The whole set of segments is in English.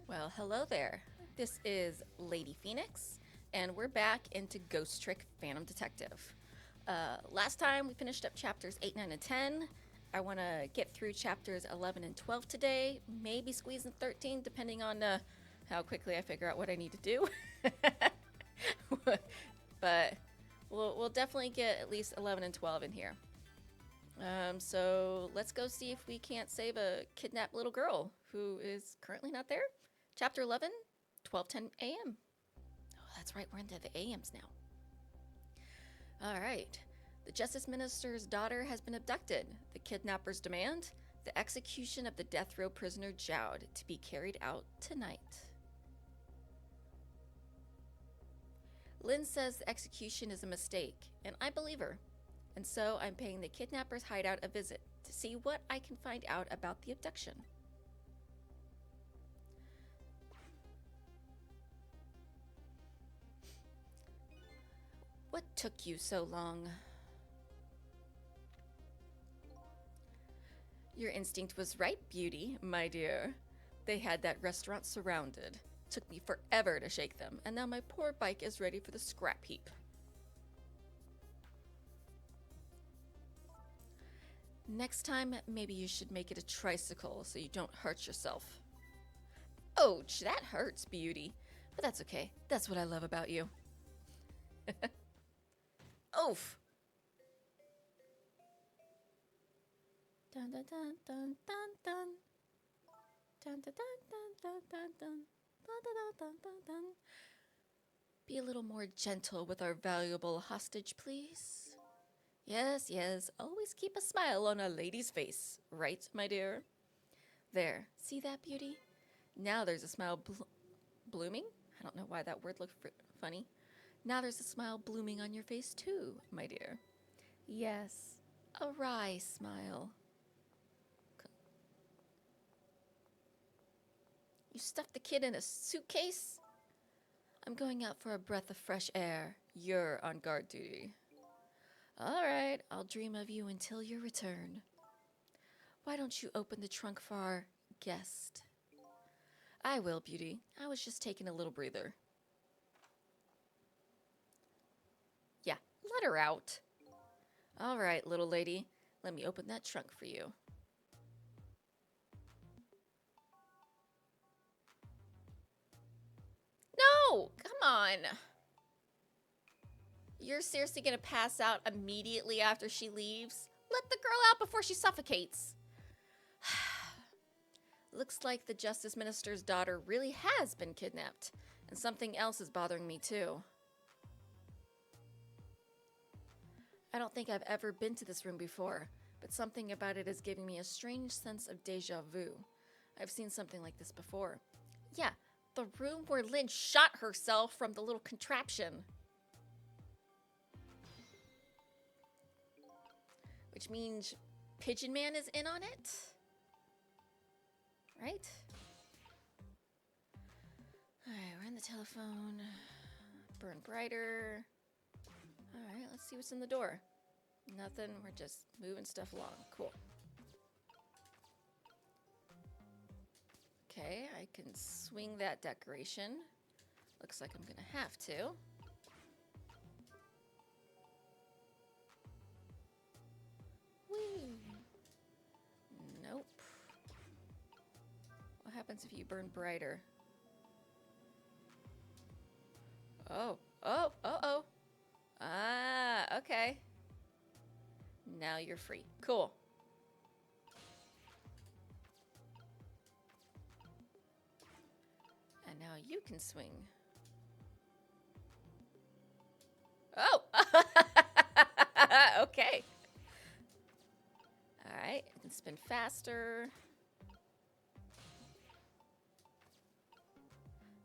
Well, hello there. This is Lady Phoenix, and we're back into Ghost Trick Phantom Detective. Last time we finished up chapters 8, 9, and 10. I want to get through chapters 11 and 12 today, maybe squeeze in 13, depending on how quickly I figure out what I need to do. But we'll definitely get at least 11 and 12 in here. So let's go see if we can't save a kidnapped little girl who is currently not there. Chapter 11, 12:10 a.m. Oh, that's right, we're into the AMs now. All right. The Justice Minister's daughter has been abducted. The kidnappers demand the execution of the death row prisoner Jowd to be carried out tonight. Lynn says the execution is a mistake, and I believe her. And so I'm paying the kidnappers' hideout a visit to see what I can find out about the abduction. What took you so long? Your instinct was right, Beauty, my dear. They had that restaurant surrounded. Took me forever to shake them, and now my poor bike is ready for the scrap heap. Next time, maybe you should make it a tricycle so you don't hurt yourself. Ouch, that hurts, Beauty. But that's okay. That's what I love about you. Oof. Dun dun dun dun dun dun. Dun dun dun dun dun dun dun. Dun dun dun dun dun. Be a little more gentle with our valuable hostage, please. Yes, yes, always keep a smile on a lady's face, right, my dear? There, see that, Beauty? Now there's a smile blooming? I don't know why that word looked funny. Now there's a smile blooming on your face too, my dear. Yes, a wry smile. You stuffed the kid in a suitcase? I'm going out for a breath of fresh air. You're on guard duty. All right, I'll dream of you until your return. Why don't you open the trunk for our guest? I will, Beauty. I was just taking a little breather. Yeah, let her out. All right, little lady. Let me open that trunk for you. No! Come on! You're seriously gonna pass out immediately after she leaves? Let the girl out before she suffocates. Looks like the Justice Minister's daughter really has been kidnapped, and something else is bothering me too. I don't think I've ever been to this room before, but something about it is giving me a strange sense of déjà vu. I've seen something like this before. Yeah, the room where Lynn shot herself from the little contraption. Which means Pigeon Man is in on it? Right? Alright, we're on the telephone. Burn brighter. Alright, let's see what's in the door. Nothing, we're just moving stuff along. Cool. Okay, I can swing that decoration. Looks like I'm gonna have to. Whee! Nope. What happens if you burn brighter? Oh, oh, oh. Ah, okay. Now you're free. Cool. And now you can swing. Oh! Okay. Alright, I can spin faster.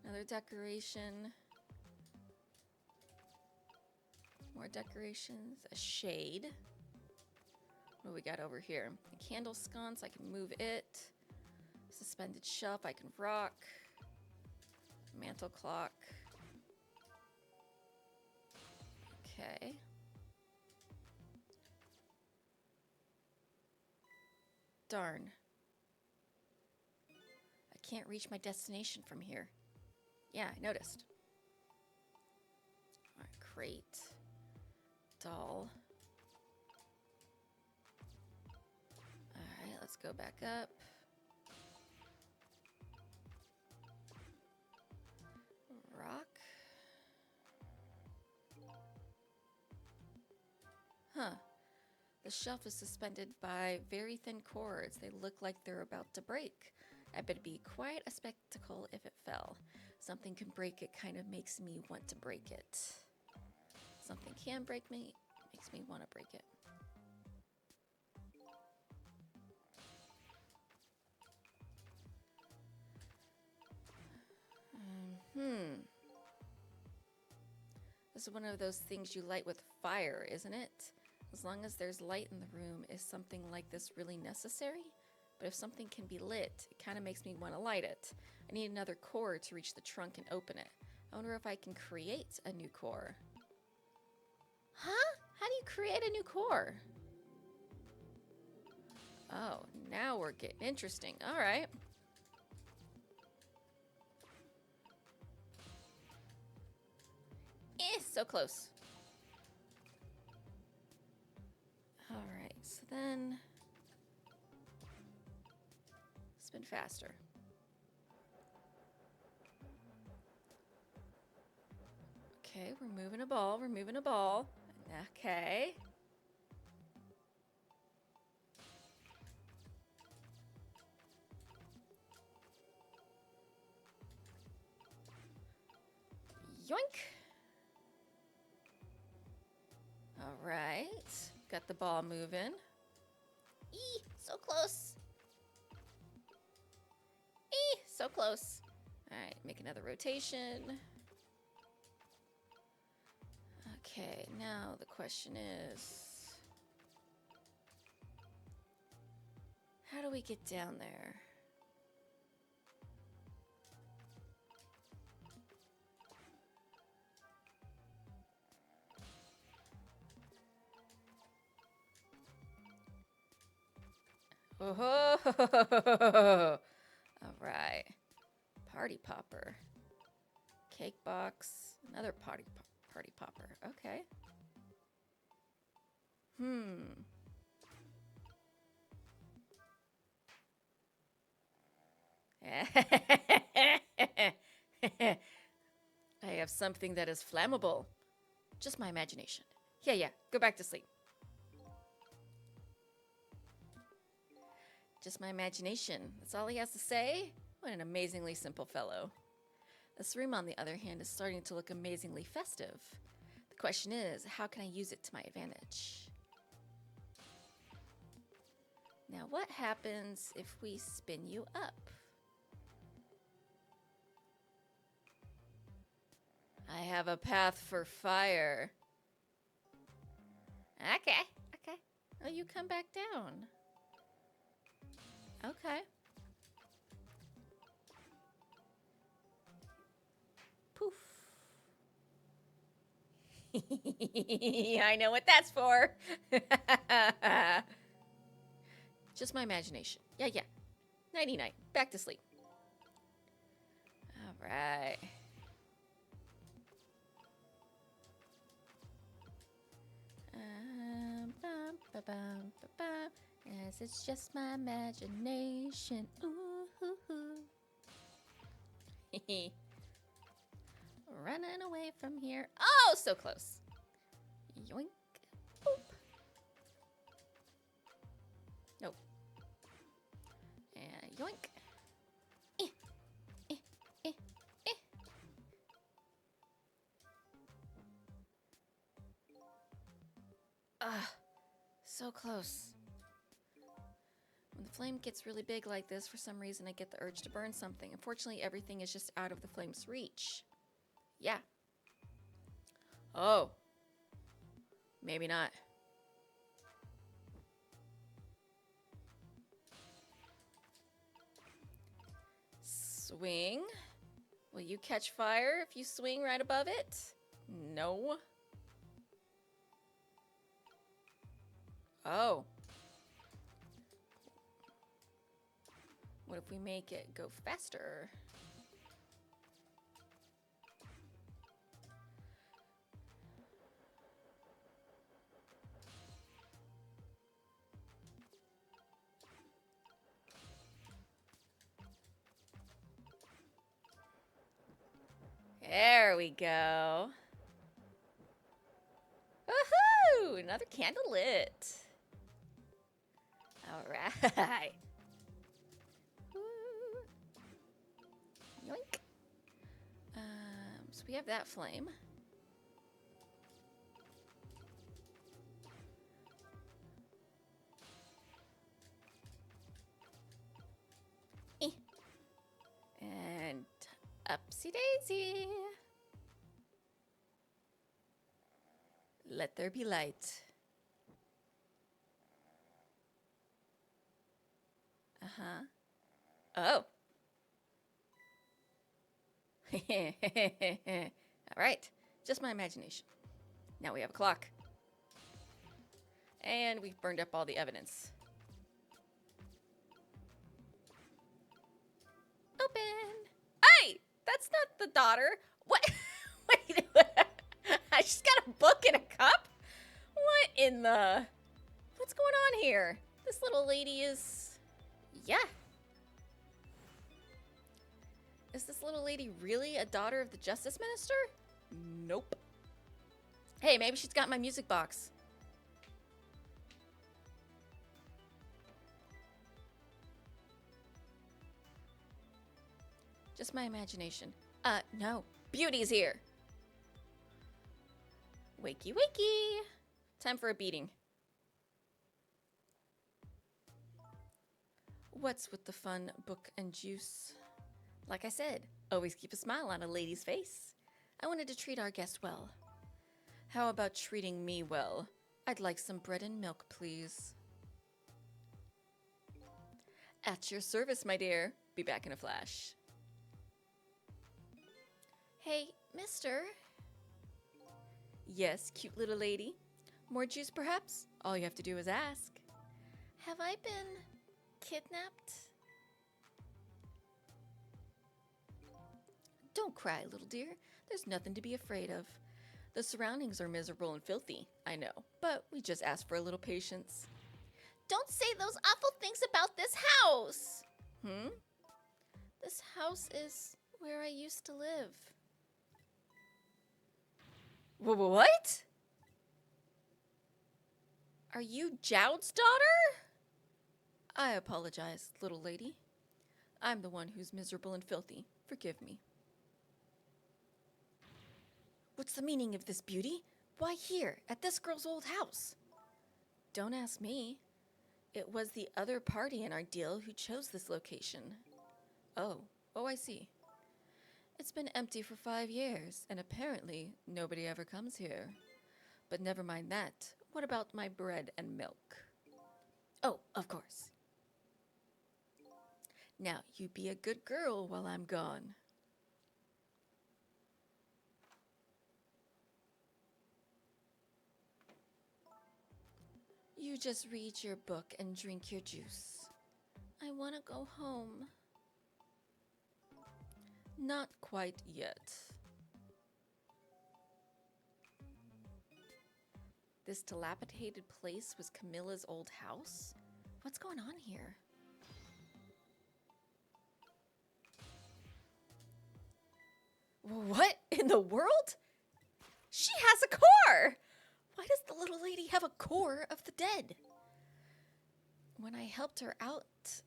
Another decoration. More decorations. A shade. What do we got over here? A candle sconce, I can move it. Suspended shelf, I can rock. Mantle clock. Okay. Darn. can't reach my destination from here. Yeah, I noticed. All right, crate. Doll. All right, let's go back up. Rock. Huh. The shelf is suspended by very thin cords. They look like they're about to break. I bet it'd be quite a spectacle if it fell. Something can break it kind of makes me want to break it. Something can break me, makes me want to break it. This is one of those things you light with fire, isn't it? As long as there's light in the room, is something like this really necessary? But if something can be lit, it kind of makes me want to light it. I need another core to reach the trunk and open it. I wonder if I can create a new core. Huh? How do you create a new core? Oh, now we're getting interesting. All right. So close. All right, so then spin faster. Okay, we're moving a ball. We're moving a ball. Okay. Yoink. All right. Got the ball moving. So close. So close. All right, make another rotation. Okay, now the question is, how do we get down there? Oh, all right. Party popper. Cake box. Another party popper. Okay. I have something that is flammable. Just my imagination. Yeah. Go back to sleep. Just my imagination. That's all he has to say? What an amazingly simple fellow. This room, on the other hand, is starting to look amazingly festive. The question is, how can I use it to my advantage? Now, what happens if we spin you up? I have a path for fire. Okay. Oh, you come back down. Okay. Poof. I know what that's for. Just my imagination. Yeah. Nighty-night. Back to sleep. All right. Yes, it's just my imagination. Ooh. Running away from here. Oh, so close. Yoink. Boop. Nope. And yoink. So close. When the flame gets really big like this, for some reason I get the urge to burn something. Unfortunately, everything is just out of the flame's reach. Yeah. Oh. Maybe not. Swing. Will you catch fire if you swing right above it? No. Oh. What if we make it go faster? There we go. Woohoo! Another candle lit. All right. Woo. Yoink. So we have that flame. And upsy daisy. Let there be light. Uh-huh. Oh. All right. Just my imagination. Now we have a clock. And we've burned up all the evidence. Open. Hey! That's not the daughter. What? Wait. She's got a book and a cup? What in the... What's going on here? This little lady is... Yeah. Is this little lady really a daughter of the Justice Minister? Nope. Hey, maybe she's got my music box. Just my imagination. No. Beauty's here. Wakey, wakey. Time for a beating. What's with the fun, book and juice? Like I said, always keep a smile on a lady's face. I wanted to treat our guest well. How about treating me well? I'd like some bread and milk, please. At your service, my dear. Be back in a flash. Hey, mister. Yes, cute little lady. More juice, perhaps? All you have to do is ask. Have I been kidnapped? Don't cry, little dear. There's nothing to be afraid of. The surroundings are miserable and filthy, I know, but we just ask for a little patience. Don't say those awful things about this house! This house is where I used to live. What? Are you Jowd's daughter? I apologize, little lady. I'm the one who's miserable and filthy. Forgive me. What's the meaning of this, beauty? Why here, at this girl's old house? Don't ask me. It was the other party in our deal who chose this location. Oh, I see. It's been empty for 5 years, and apparently nobody ever comes here. But never mind that. What about my bread and milk? Oh, of course. Now, you be a good girl while I'm gone. You just read your book and drink your juice. I want to go home. Not quite yet. This dilapidated place was Kamila's old house? What's going on here? What in the world? She has a car! Why does the little lady have a core of the dead? When I helped her out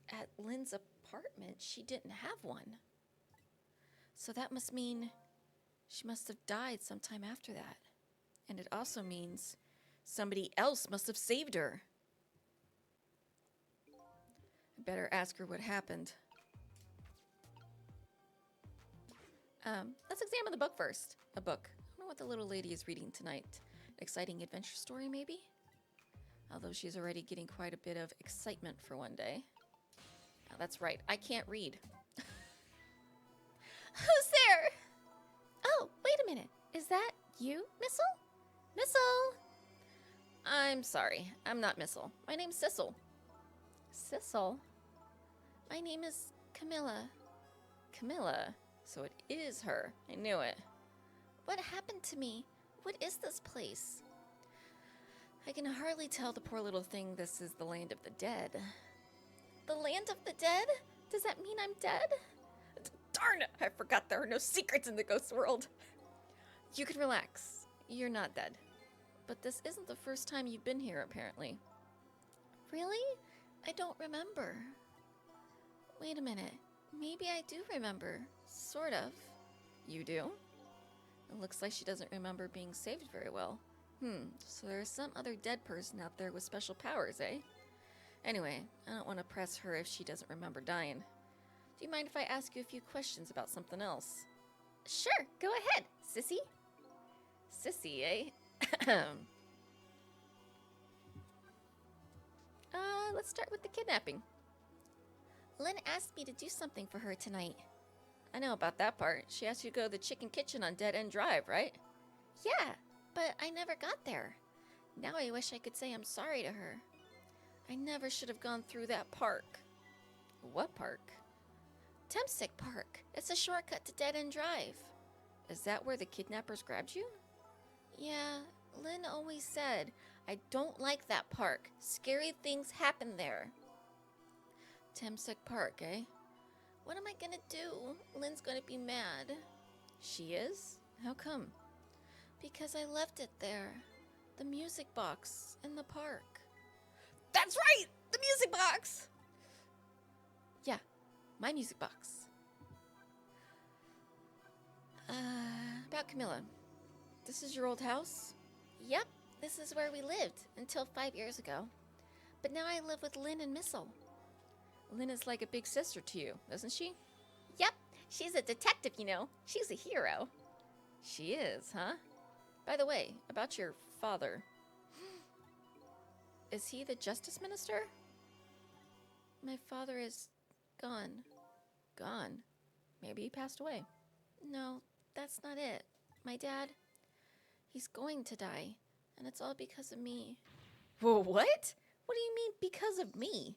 at Lynn's apartment, she didn't have one. So that must mean she must have died sometime after that. And it also means somebody else must have saved her. I better ask her what happened. Let's examine the book first. A book. I don't know what the little lady is reading tonight. Exciting adventure story, maybe? Although she's already getting quite a bit of excitement for one day. Oh, that's right. I can't read. Who's there? Oh, wait a minute. Is that you, Missile? Missile! I'm sorry. I'm not Missile. My name's Sissel. Sissel? My name is Kamila. Kamila? So it is her. I knew it. What happened to me? What is this place? I can hardly tell the poor little thing this is the land of the dead. The land of the dead? Does that mean I'm dead? Darn it! I forgot there are no secrets in the ghost world. You can relax. You're not dead. But this isn't the first time you've been here, apparently. Really? I don't remember. Wait a minute. Maybe I do remember. Sort of. You do? It looks like she doesn't remember being saved very well. So there's some other dead person out there with special powers, eh? Anyway, I don't want to press her if she doesn't remember dying. Do you mind if I ask you a few questions about something else? Sure, go ahead, sissy. Sissy, eh? Let's start with the kidnapping. Lynn asked me to do something for her tonight. I know about that part. She asked you to go to the chicken kitchen on Dead End Drive, right? Yeah, but I never got there. Now I wish I could say I'm sorry to her. I never should have gone through that park. What park? Tempsick Park. It's a shortcut to Dead End Drive. Is that where the kidnappers grabbed you? Yeah, Lynn always said, I don't like that park. Scary things happen there. Tempsick Park, eh? What am I gonna do? Lynn's gonna be mad. She is? How come? Because I left it there. The music box in the park. That's right! The music box! Yeah, my music box. About Kamila. This is your old house? Yep, this is where we lived until 5 years ago. But now I live with Lynn and Missile. Lynn is like a big sister to you, isn't she? Yep, she's a detective, you know. She's a hero. She is, huh? By the way, about your father. Is he the justice minister? My father is gone. Gone? Maybe he passed away. No, that's not it. My dad, he's going to die, and it's all because of me. Whoa, what? What do you mean, because of me?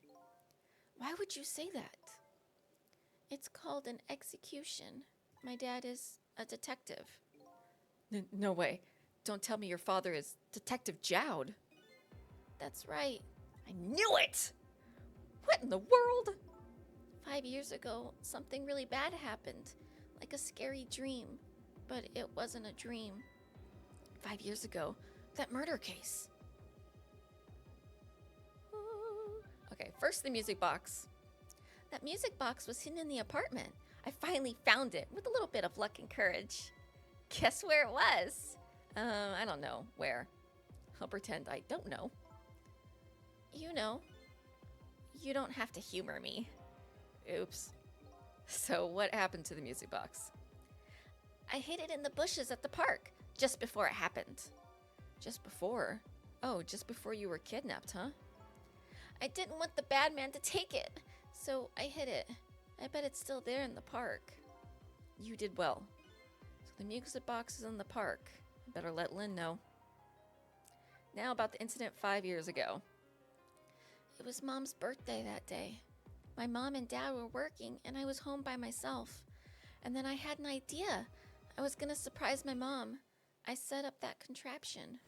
Why would you say that? It's called an execution. My dad is a detective. No way. Don't tell me your father is Detective Jowd. That's right. I knew it! What in the world? 5 years ago, something really bad happened. Like a scary dream. But it wasn't a dream. 5 years ago, that murder case. Okay, first the music box. That music box was hidden in the apartment. I finally found it with a little bit of luck and courage. Guess where it was? I don't know where. I'll pretend I don't know. You know. You don't have to humor me. Oops. So what happened to the music box? I hid it in the bushes at the park, just before it happened. Just before? Oh, just before you were kidnapped, huh? I didn't want the bad man to take it, so I hid it. I bet it's still there in the park. You did well. So the music box is in the park. I better let Lynn know. Now about the incident 5 years ago. It was Mom's birthday that day. My mom and dad were working, and I was home by myself. And then I had an idea. I was gonna surprise my mom. I set up that contraption.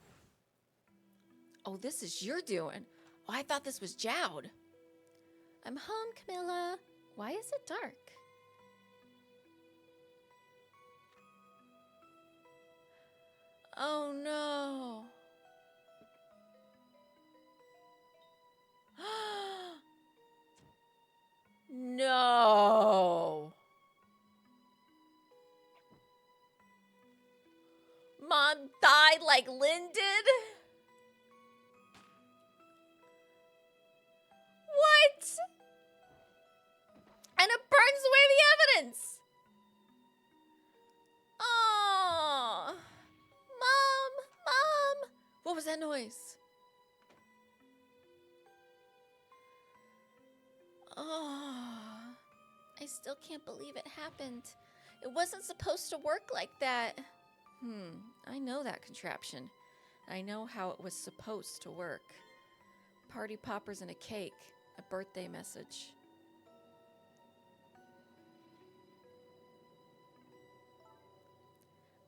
Oh, this is your doing. Oh, I thought this was Jowd. I'm home, Kamila. Why is it dark? Oh, no. No. Mom died like Lynn did? What? And it burns away the evidence. Oh. Mom. What was that noise? Oh. I still can't believe it happened. It wasn't supposed to work like that. I know that contraption. I know how it was supposed to work. Party poppers and a cake. A birthday message.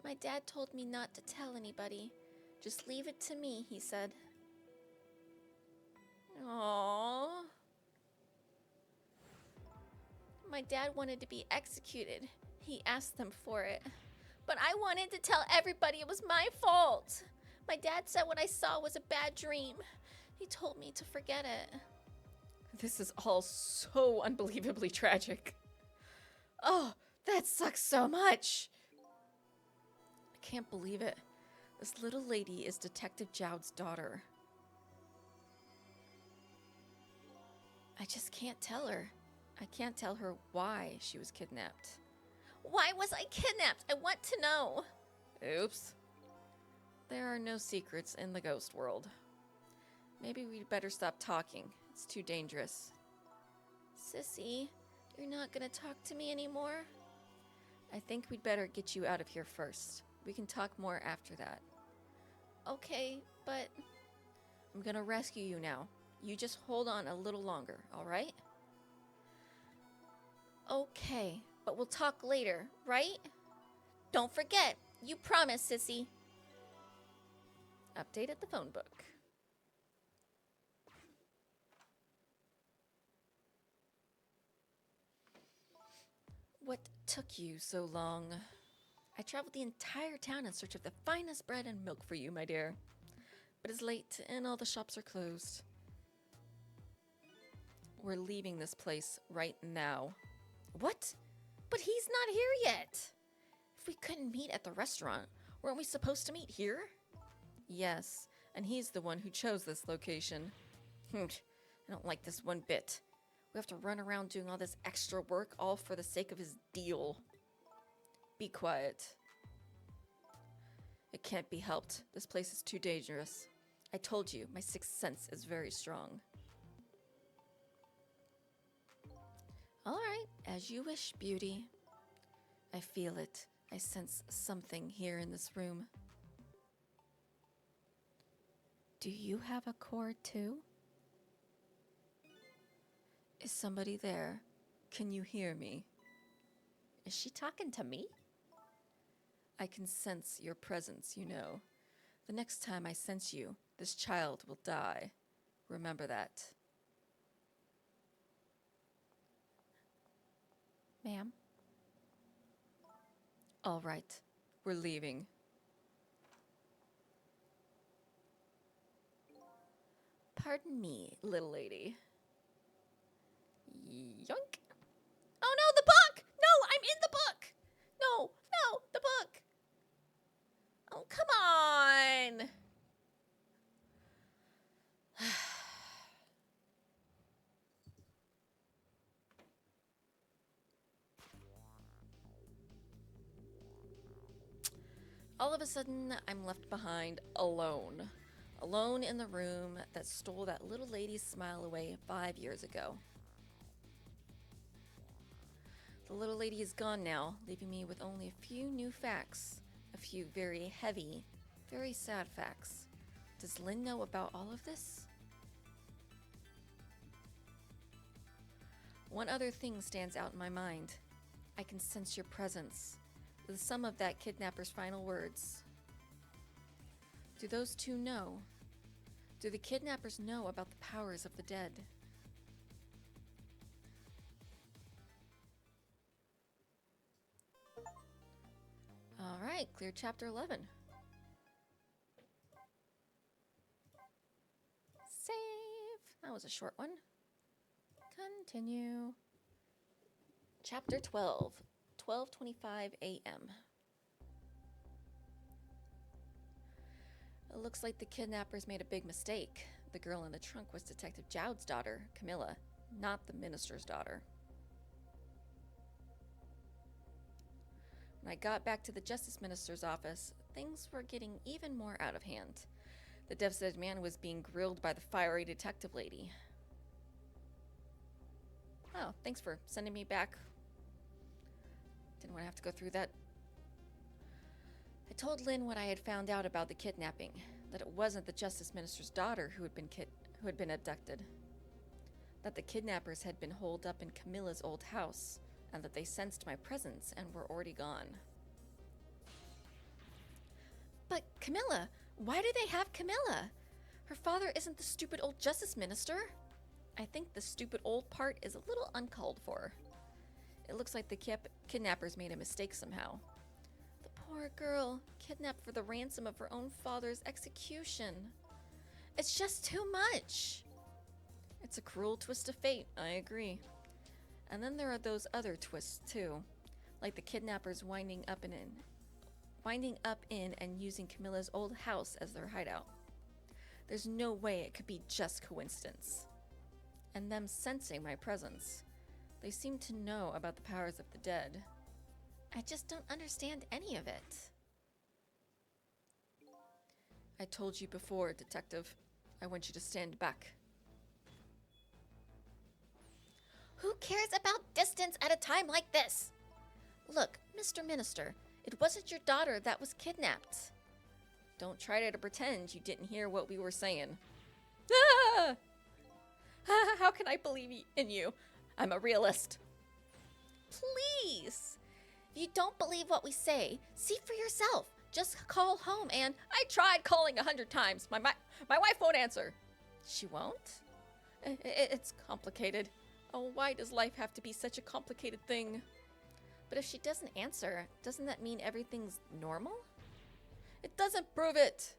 My dad told me not to tell anybody. Just leave it to me, he said. Aww. My dad wanted to be executed. He asked them for it. But I wanted to tell everybody it was my fault. My dad said what I saw was a bad dream. He told me to forget it. This is all so unbelievably tragic. Oh, that sucks so much. I can't believe it. This little lady is Detective Jowd's daughter. I just can't tell her. I can't tell her why she was kidnapped. Why was I kidnapped? I want to know. Oops. There are no secrets in the ghost world. Maybe we'd better stop talking. It's too dangerous. Sissy, you're not gonna talk to me anymore? I think we'd better get you out of here first. We can talk more after that. Okay, but... I'm gonna rescue you now. You just hold on a little longer, alright? Okay, but we'll talk later, right? Don't forget, you promised, Sissy. Updated the phone book. What took you so long? I traveled the entire town in search of the finest bread and milk for you, my dear. But it's late and all the shops are closed. We're leaving this place right now. What? But he's not here yet. If we couldn't meet at the restaurant, weren't we supposed to meet here? Yes, and he's the one who chose this location. I don't like this one bit. We have to run around doing all this extra work all for the sake of his deal. Be quiet. It can't be helped. This place is too dangerous. I told you, my sixth sense is very strong. All right, as you wish, beauty. I feel it. I sense something here in this room. Do you have a cord too? Is somebody there? Can you hear me? Is she talking to me? I can sense your presence, you know. The next time I sense you, this child will die. Remember that. Ma'am? All right, we're leaving. Pardon me, little lady. Yoink. Oh no, the book! No, I'm in the book! No, the book! Oh, come on! All of a sudden, I'm left behind alone. Alone in the room that stole that little lady's smile away 5 years ago. The little lady is gone now, leaving me with only a few new facts. A few very heavy, very sad facts. Does Lynn know about all of this? One other thing stands out in my mind. I can sense your presence. The sum of that kidnapper's final words. Do those two know? Do the kidnappers know about the powers of the dead? All right, clear chapter 11. Save. That was a short one. Continue. Chapter 12. 12:25 a.m. It looks like the kidnappers made a big mistake. The girl in the trunk was Detective Jowd's daughter, Kamila, not the minister's daughter. When I got back to the justice minister's office, things were getting even more out of hand. The devastated man was being grilled by the fiery detective lady. Oh, thanks for sending me back. Didn't want to have to go through that. I told Lynn what I had found out about the kidnapping, that it wasn't the justice minister's daughter who had been abducted, that the kidnappers had been holed up in Kamila's old house, and that they sensed my presence and were already gone. But Kamila, why do they have Kamila? Her father isn't the stupid old justice minister. I think the stupid old part is a little uncalled for. It looks like the kidnappers made a mistake somehow. The poor girl, kidnapped for the ransom of her own father's execution. It's just too much. It's a cruel twist of fate, I agree. And then there are those other twists too, like the kidnappers winding up in and using Kamila's old house as their hideout. There's no way it could be just coincidence. And them sensing my presence. They seem to know about the powers of the dead. I just don't understand any of it. I told you before, Detective. I want you to stand back. Who cares about distance at a time like this? Look, Mr. Minister, it wasn't your daughter that was kidnapped. Don't try to pretend you didn't hear what we were saying. Ah! How can I believe in you? I'm a realist. Please. If you don't believe what we say, see for yourself. Just call home and... I tried calling 100 times. My wife won't answer. She won't? It's complicated. Oh, why does life have to be such a complicated thing? But if she doesn't answer, doesn't that mean everything's normal? It doesn't prove it.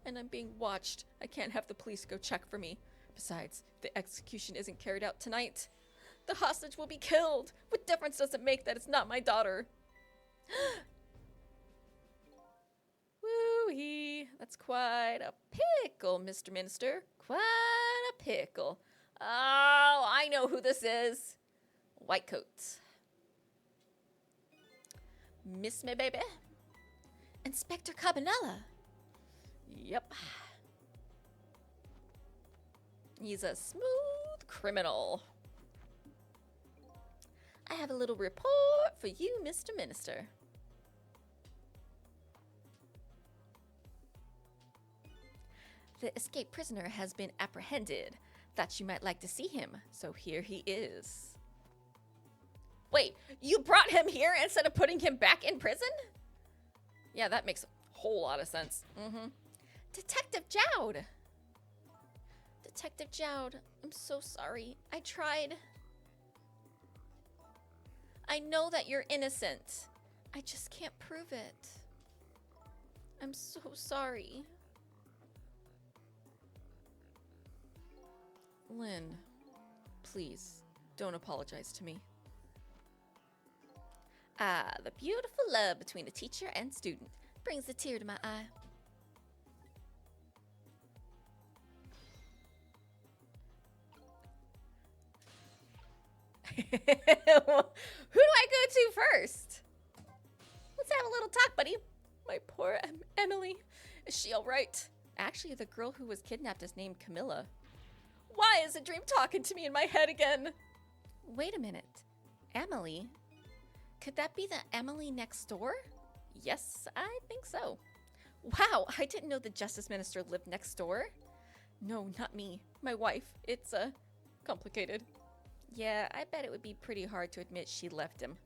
And I'm being watched. I can't have the police go check for me. Besides, the execution isn't carried out tonight. The hostage will be killed. What difference does it make that it's not my daughter? Woo-hee. That's quite a pickle, Mr. Minister. Quite a pickle. Oh, I know who this is. White coats. Miss me, baby. Inspector Cabanella. Yep. He's a smooth criminal. I have a little report for you, Mr. Minister. The escaped prisoner has been apprehended. Thought you might like to see him, so here he is. Wait, you brought him here instead of putting him back in prison? Yeah, that makes a whole lot of sense. Detective Jowd. Detective Jowd, I'm so sorry. I tried. I know that you're innocent. I just can't prove it. I'm so sorry. Lynn, please, don't apologize to me. Ah, the beautiful love between a teacher and student brings a tear to my eye. Who do I go to first? Let's have a little talk, buddy. My poor Emily. Is she all right? Actually, the girl who was kidnapped is named Kamila. Why is a dream talking to me in my head again? Wait a minute. Emily? Could that be the Emily next door? Yes, I think so. Wow, I didn't know the Justice Minister lived next door. No, not me. My wife. It's, complicated. Yeah, I bet it would be pretty hard to admit she left him.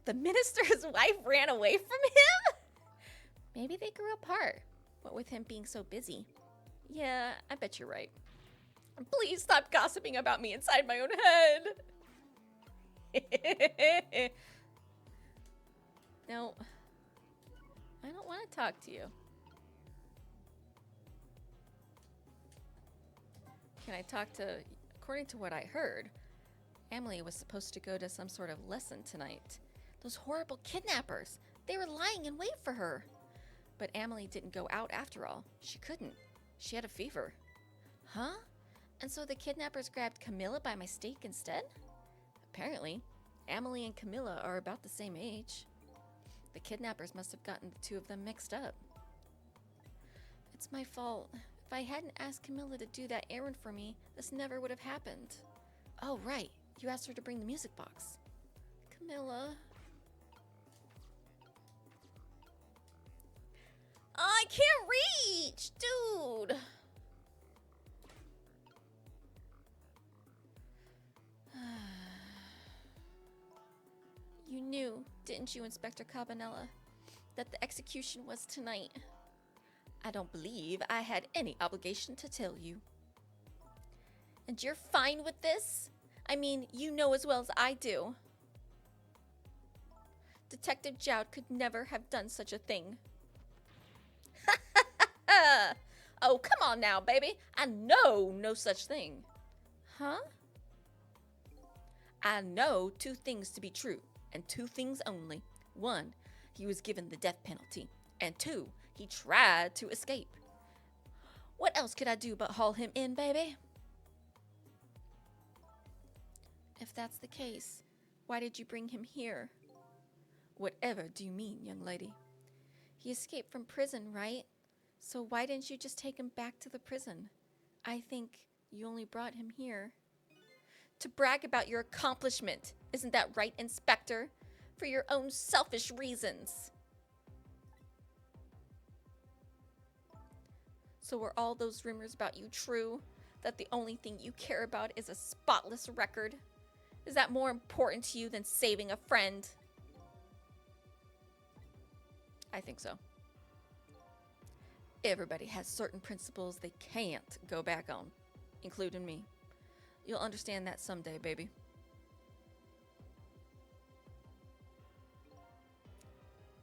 The minister's wife ran away from him? Maybe they grew apart. What with him being so busy. Yeah, I bet you're right. Please stop gossiping about me inside my own head. No, I don't want to talk to you. Can I talk to... According to what I heard, Emily was supposed to go to some sort of lesson tonight. Those horrible kidnappers, they were lying in wait for her. But Emily didn't go out after all. She couldn't. She had a fever. Huh? And so the kidnappers grabbed Kamila by mistake instead? Apparently, Emily and Kamila are about the same age. The kidnappers must have gotten the two of them mixed up. It's my fault. If I hadn't asked Kamila to do that errand for me, this never would have happened. Oh, right. You asked her to bring the music box. Kamila. I can't reach! Dude! You knew, didn't you, Inspector Cabanella? that the execution was tonight. I don't believe I had any obligation to tell you. And you're fine with this? I mean, you know as well as I do. Detective Jowd could never have done such a thing. Oh, come on now, baby. I know no such thing. Huh? I know two things to be true, and two things only. One, he was given the death penalty, and two, he tried to escape. What else could I do but haul him in, baby? If that's the case, why did you bring him here? Whatever do you mean, young lady? He escaped from prison, right? So why didn't you just take him back to the prison? I think you only brought him here to brag about your accomplishment. Isn't that right, Inspector? For your own selfish reasons. So were all those rumors about you true? That the only thing you care about is a spotless record? Is that more important to you than saving a friend? I think so. Everybody has certain principles they can't go back on, including me. You'll understand that someday, baby.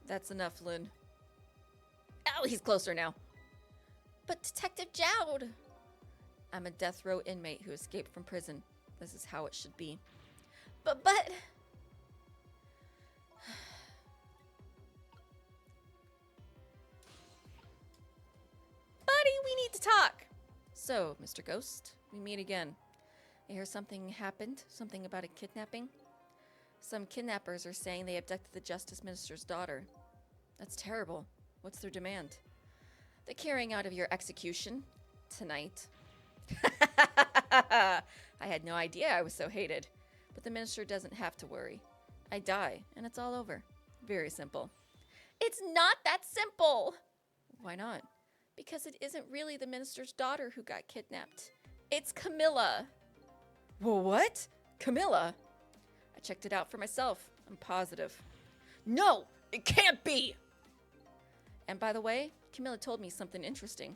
That's enough, Lynn. Oh, he's closer now. But Detective Jowd! I'm a death row inmate who escaped from prison. This is how it should be. But... Buddy, we need to talk! So, Mr. Ghost, we meet again. I hear something happened, something about a kidnapping. Some kidnappers are saying they abducted the Justice Minister's daughter. That's terrible. What's their demand? The carrying out of your execution tonight. I had no idea I was so hated. But the minister doesn't have to worry. I die, and it's all over. Very simple. It's not that simple! Why not? Because it isn't really the minister's daughter who got kidnapped. It's Kamila. Well, what? Kamila? I checked it out for myself. I'm positive. No! It can't be! And by the way, Kamila told me something interesting.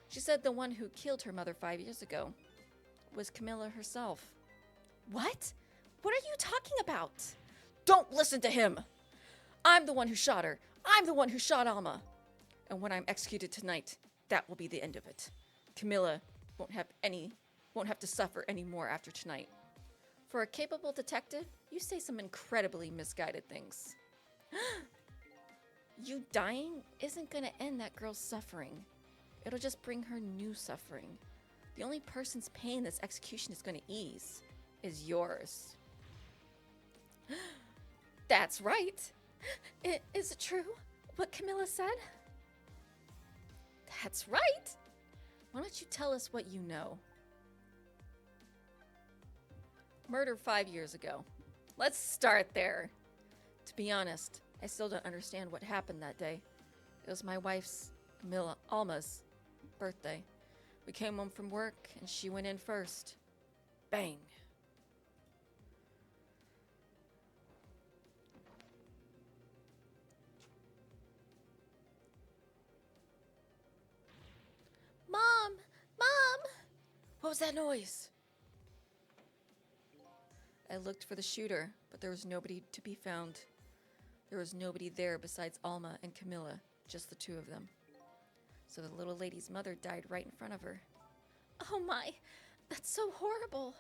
She said the one who killed her mother 5 years ago was Kamila herself. What? What are you talking about? Don't listen to him! I'm the one who shot her. I'm the one who shot Alma. And when I'm executed tonight, that will be the end of it. Kamila won't have to suffer any more after tonight. For a capable detective, you say some incredibly misguided things. You dying isn't gonna end that girl's suffering. It'll just bring her new suffering. The only person's pain this execution is gonna ease is yours. That's right. Is it true what Kamila said? That's right. Why don't you tell us what you know? Murder 5 years ago. Let's start there. To be honest, I still don't understand what happened that day. It was my wife's, Alma's, birthday. We came home from work and she went in first. Bang. Mom! Mom! What was that noise? I looked for the shooter, but there was nobody to be found. There was nobody there besides Alma and Kamila, just the two of them. So the little lady's mother died right in front of her. Oh my, that's so horrible.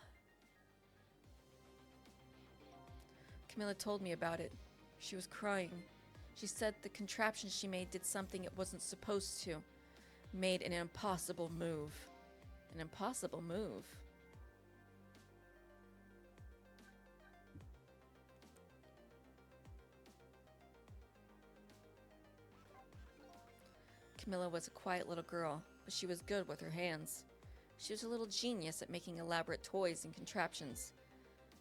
Kamila told me about it. She was crying. She said the contraption she made did something it wasn't supposed to. Made an impossible move. An impossible move. Kamila was a quiet little girl, but she was good with her hands. She was a little genius at making elaborate toys and contraptions.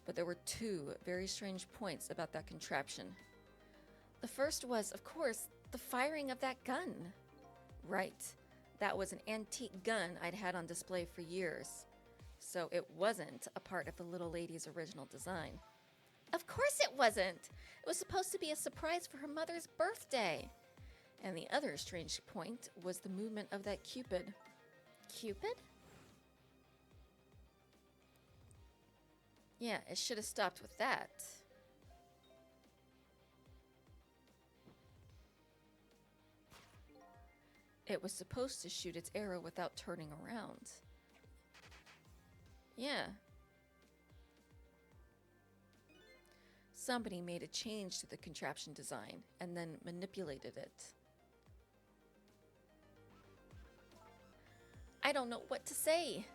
But there were two very strange points about that contraption. The first was, of course, the firing of that gun. Right. That was an antique gun I'd had on display for years. So it wasn't a part of the little lady's original design. Of course it wasn't. It was supposed to be a surprise for her mother's birthday. And the other strange point was the movement of that Cupid. Cupid? Yeah, it should have stopped with that. It was supposed to shoot its arrow without turning around. Yeah. Somebody made a change to the contraption design and then manipulated it. I don't know what to say.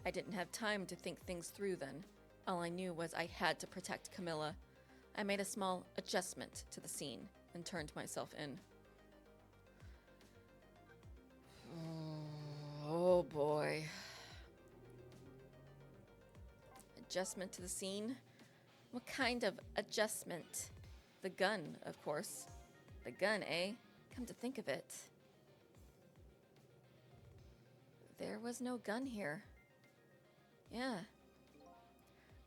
I didn't have time to think things through then. All I knew was I had to protect Kamila. I made a small adjustment to the scene and turned myself in. Oh boy. Adjustment to the scene? What kind of adjustment? The gun, of course. The gun, eh? Come to think of it. There was no gun here. Yeah.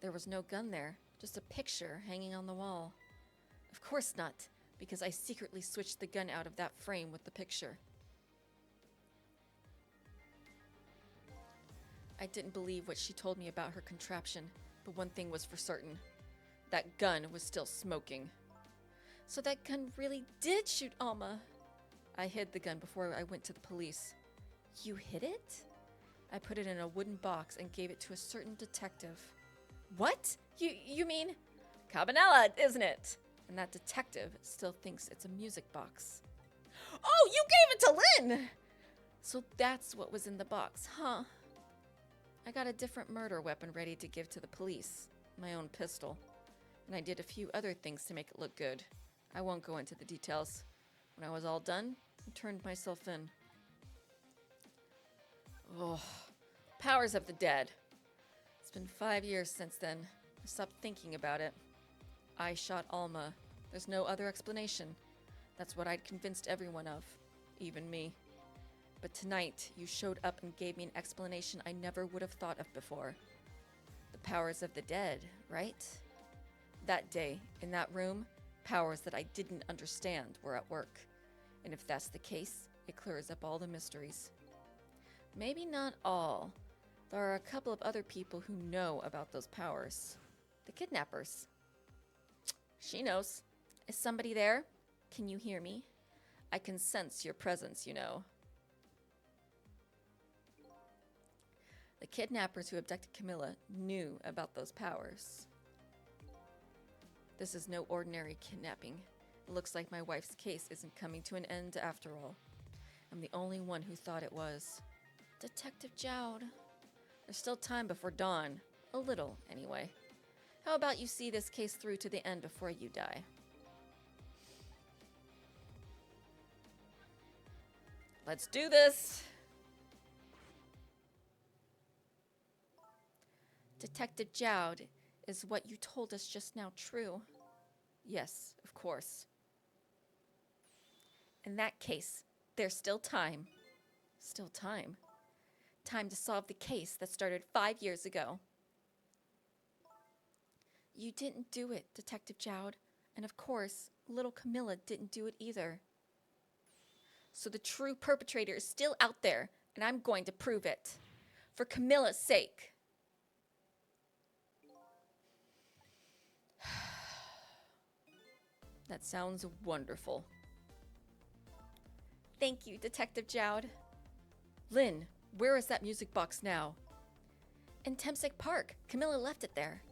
There was no gun there. Just a picture hanging on the wall. Of course not, because I secretly switched the gun out of that frame with the picture. I didn't believe what she told me about her contraption, but one thing was for certain. That gun was still smoking. So that gun really did shoot Alma. I hid the gun before I went to the police. You hid it? I put it in a wooden box and gave it to a certain detective. What? You mean? Kamila, isn't it? And that detective still thinks it's a music box. Oh, you gave it to Lynn! So that's what was in the box, huh? I got a different murder weapon ready to give to the police. My own pistol. And I did a few other things to make it look good. I won't go into the details. When I was all done, I turned myself in. Oh, powers of the dead. It's been 5 years since then. I stopped thinking about it. I shot Alma. There's no other explanation. That's what I'd convinced everyone of. Even me. But tonight, you showed up and gave me an explanation I never would have thought of before. The powers of the dead, right? That day, in that room, powers that I didn't understand were at work. And if that's the case, it clears up all the mysteries. Maybe not all. There are a couple of other people who know about those powers. The kidnappers. She knows. Is somebody there? Can you hear me? I can sense your presence, you know. The kidnappers who abducted Kamila knew about those powers. This is no ordinary kidnapping. It looks like my wife's case isn't coming to an end after all. I'm the only one who thought it was. Detective Jowd. There's still time before dawn. A little, anyway. How about you see this case through to the end before you die? Let's do this! Detective Jowd, is what you told us just now true? Yes, of course. In that case, there's still time. Still time? Time to solve the case that started 5 years ago. You didn't do it, Detective Jowd. And of course, little Kamila didn't do it either. So the true perpetrator is still out there, and I'm going to prove it. For Kamila's sake. That sounds wonderful. Thank you, Detective Jowd. Lynn, where is that music box now? In Temsek Park. Kamila left it there.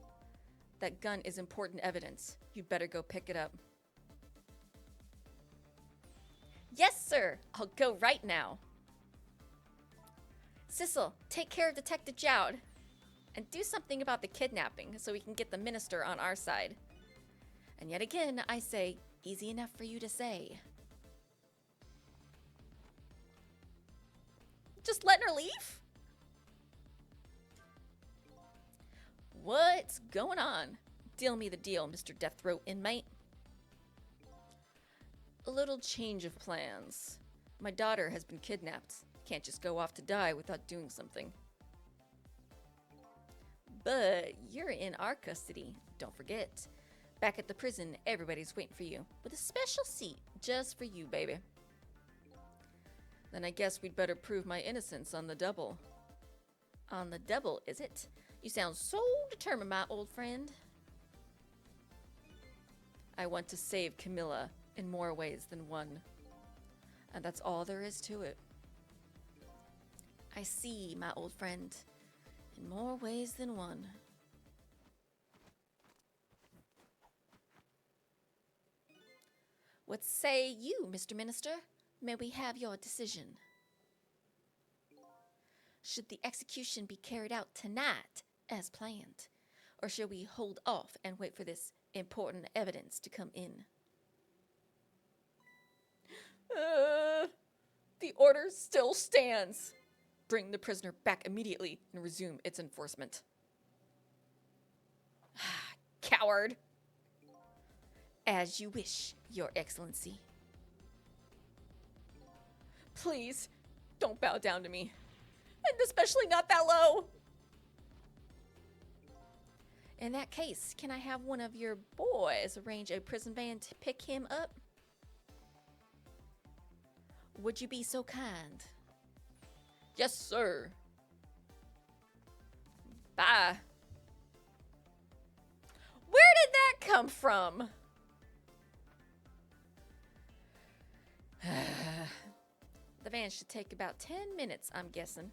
That gun is important evidence. You'd better go pick it up. Yes, sir. I'll go right now. Sissel, take care of Detective Jowd. And do something about the kidnapping so we can get the minister on our side. And yet again, I say, easy enough for you to say. Just letting her leave? What's going on? Deal me the deal, Mr. Death Row inmate. A little change of plans. My daughter has been kidnapped. Can't just go off to die without doing something. But you're in our custody, don't forget. Back at the prison, everybody's waiting for you, with a special seat just for you, baby. Then I guess we'd better prove my innocence on the double. On the double, is it? You sound so determined, my old friend. I want to save Kamila in more ways than one. And that's all there is to it. I see, my old friend, in more ways than one. What say you, Mr. Minister? May we have your decision? Should the execution be carried out tonight, as planned? Or should we hold off and wait for this important evidence to come in? The order still stands. Bring the prisoner back immediately and resume its enforcement. Coward. As you wish, Your Excellency. Please, don't bow down to me. And especially not that low. In that case, can I have one of your boys arrange a prison van to pick him up? Would you be so kind? Yes, sir. Bye. Where did that come from? The van should take about 10 minutes, I'm guessing.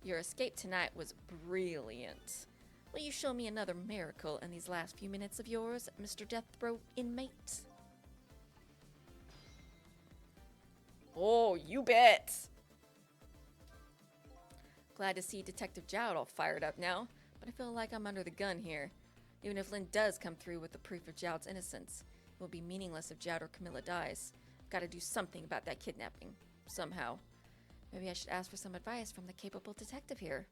Your escape tonight was brilliant. Will you show me another miracle in these last few minutes of yours, Mr. Death Row inmate? Oh, you bet. Glad to see Detective Jowd all fired up now, but I feel like I'm under the gun here. Even if Lynn does come through with the proof of Jowd's innocence, it will be meaningless if Jowd or Kamila dies. I've got to do something about that kidnapping, somehow. Maybe I should ask for some advice from the capable detective here.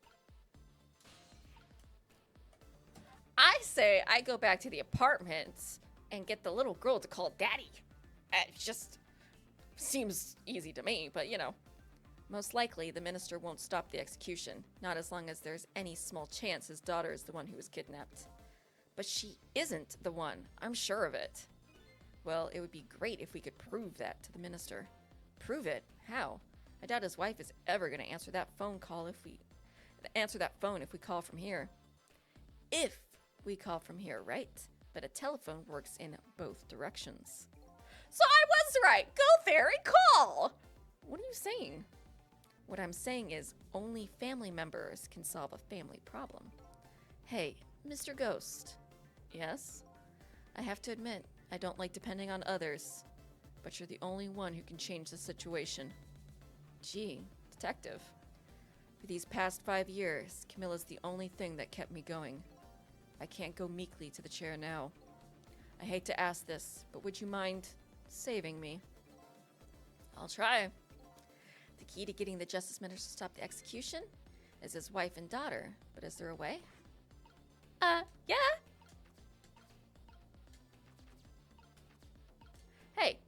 I say I go back to the apartments and get the little girl to call Daddy. It just seems easy to me, but you know. Most likely, the minister won't stop the execution, not as long as there's any small chance his daughter is the one who was kidnapped. But she isn't the one, I'm sure of it. Well, it would be great if we could prove that to the minister. Prove it? How? I doubt his wife is ever going to answer that phone if we call from here. If we call from here, right? But a telephone works in both directions. So I was right. Go there and call. What are you saying? What I'm saying is only family members can solve a family problem. Hey, Mr. Ghost. Yes? I have to admit, I don't like depending on others. But you're the only one who can change the situation. Gee, detective. For these past 5 years, Kamila's the only thing that kept me going. I can't go meekly to the chair now. I hate to ask this, but would you mind saving me? I'll try. The key to getting the Justice Minister to stop the execution is his wife and daughter, but is there a way? Yeah? Hey.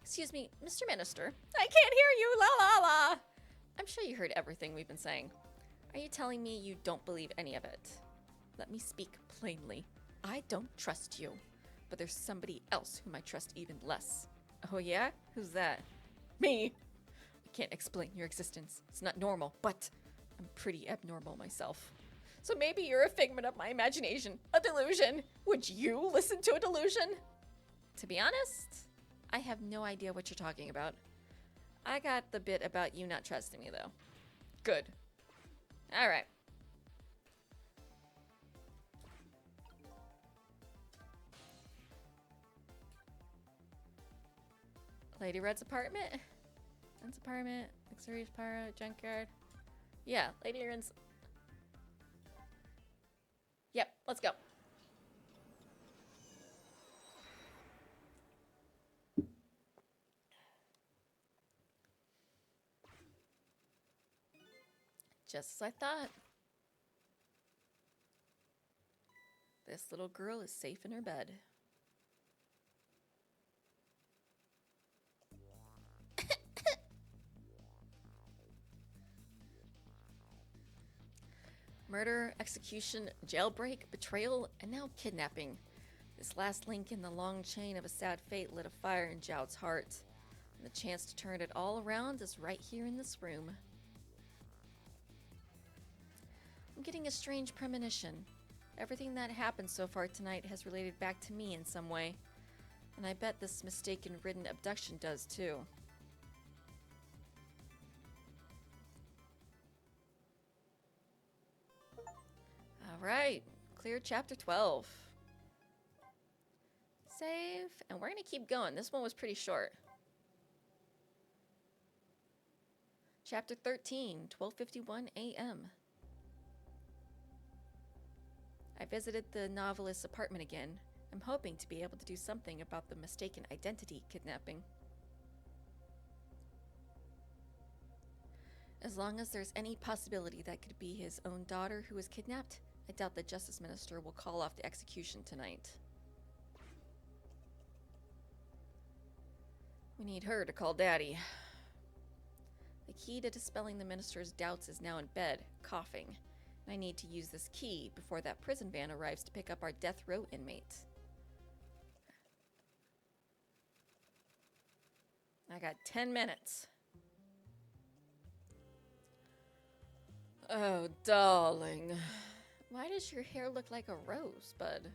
Excuse me, Mr. Minister. I can't hear you, la la la! I'm sure you heard everything we've been saying. Are you telling me you don't believe any of it? Let me speak plainly. I don't trust you, but there's somebody else whom I trust even less. Oh yeah? Who's that? Me! I can't explain your existence. It's not normal, but I'm pretty abnormal myself. So maybe you're a figment of my imagination, a delusion. Would you listen to a delusion? To be honest, I have no idea what you're talking about. I got the bit about you not trusting me, though. Good. All right. Lady Red's apartment? Red's apartment, luxurious pirate, junkyard. Yeah, Lady Red's. Yep, let's go. Just as I thought. This little girl is safe in her bed. Murder, execution, jailbreak, betrayal, and now kidnapping. This last link in the long chain of a sad fate lit a fire in Jowd's heart. And the chance to turn it all around is right here in this room. I'm getting a strange premonition. Everything that happened so far tonight has related back to me in some way. And I bet this mistaken-ridden abduction does too. Alright, clear chapter 12. Save, and we're gonna keep going. This one was pretty short. Chapter 13, 12:51 a.m. I visited the novelist's apartment again. I'm hoping to be able to do something about the mistaken identity kidnapping. As long as there's any possibility that could be his own daughter who was kidnapped, I doubt the Justice Minister will call off the execution tonight. We need her to call Daddy. The key to dispelling the Minister's doubts is now in bed, coughing. I need to use this key before that prison van arrives to pick up our death row inmate. I got 10 minutes. Oh, darling. Why does your hair look like a rosebud?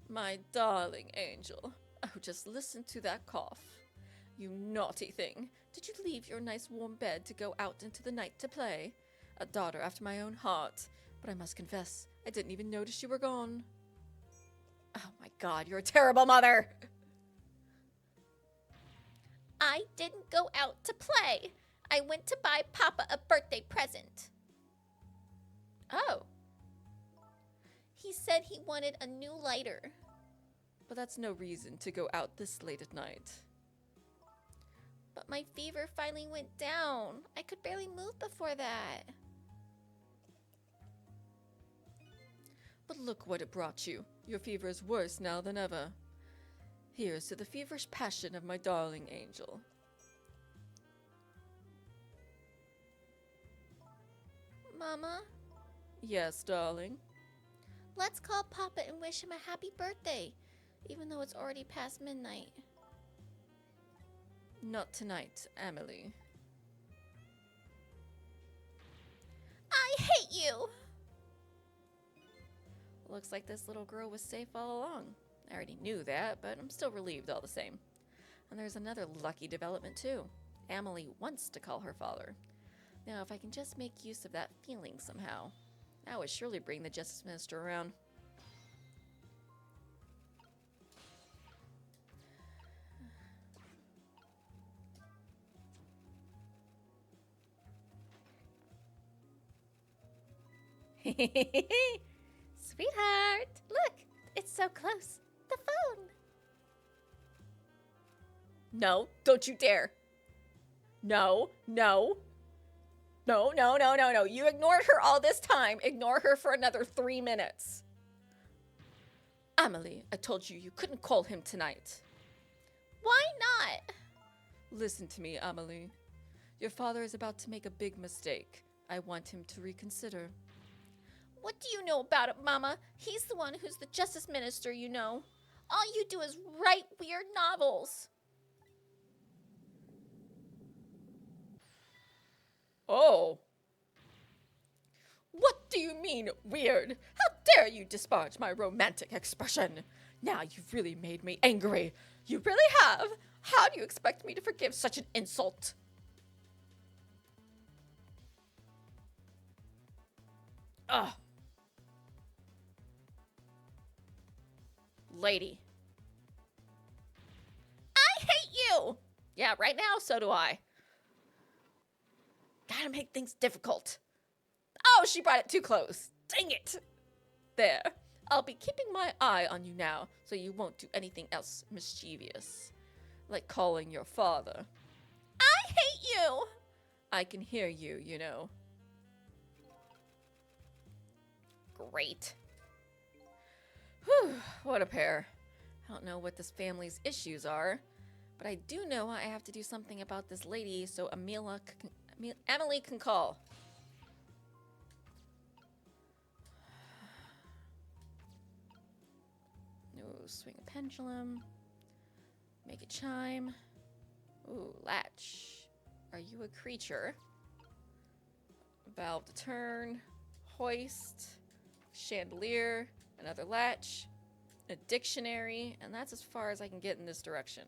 My darling angel. Oh, just listen to that cough. You naughty thing. Did you leave your nice warm bed to go out into the night to play? A daughter after my own heart. But I must confess, I didn't even notice you were gone. Oh my God, you're a terrible mother! I didn't go out to play. I went to buy Papa a birthday present. Oh. He said he wanted a new lighter. But that's no reason to go out this late at night. But my fever finally went down. I could barely move before that. But look what it brought you. Your fever is worse now than ever. Here's to the feverish passion of my darling angel. Mama? Yes, darling? Let's call Papa and wish him a happy birthday, even though it's already past midnight. Not tonight, Emily. I hate you! Looks like this little girl was safe all along. I already knew that, but I'm still relieved all the same. And there's another lucky development too. Emily wants to call her father. Now, if I can just make use of that feeling somehow, that would surely bring the Justice Minister around. Sweetheart, look, it's so close. The phone. No, don't you dare. No, no. No, no, no, no, no. You ignored her all this time. Ignore her for another 3 minutes. Emily, I told you you couldn't call him tonight. Why not? Listen to me, Emily. Your father is about to make a big mistake. I want him to reconsider. What do you know about it, Mama? He's the one who's the Justice Minister, you know. All you do is write weird novels. Oh. What do you mean, weird? How dare you disparage my romantic expression? Now you've really made me angry. You really have. How do you expect me to forgive such an insult? Ugh. Lady. I hate you! Yeah, right now, so do I. Gotta make things difficult. Oh, she brought it too close. Dang it. There. I'll be keeping my eye on you now, so you won't do anything else mischievous. Like calling your father. I hate you! I can hear you, you know. Great. Whew, what a pair. I don't know what this family's issues are, but I do know I have to do something about this lady so Emily can call. Ooh, swing a pendulum. Make it chime. Ooh, latch. Are you a creature? Valve to turn. Hoist. Chandelier. Another latch. A dictionary. And that's as far as I can get in this direction.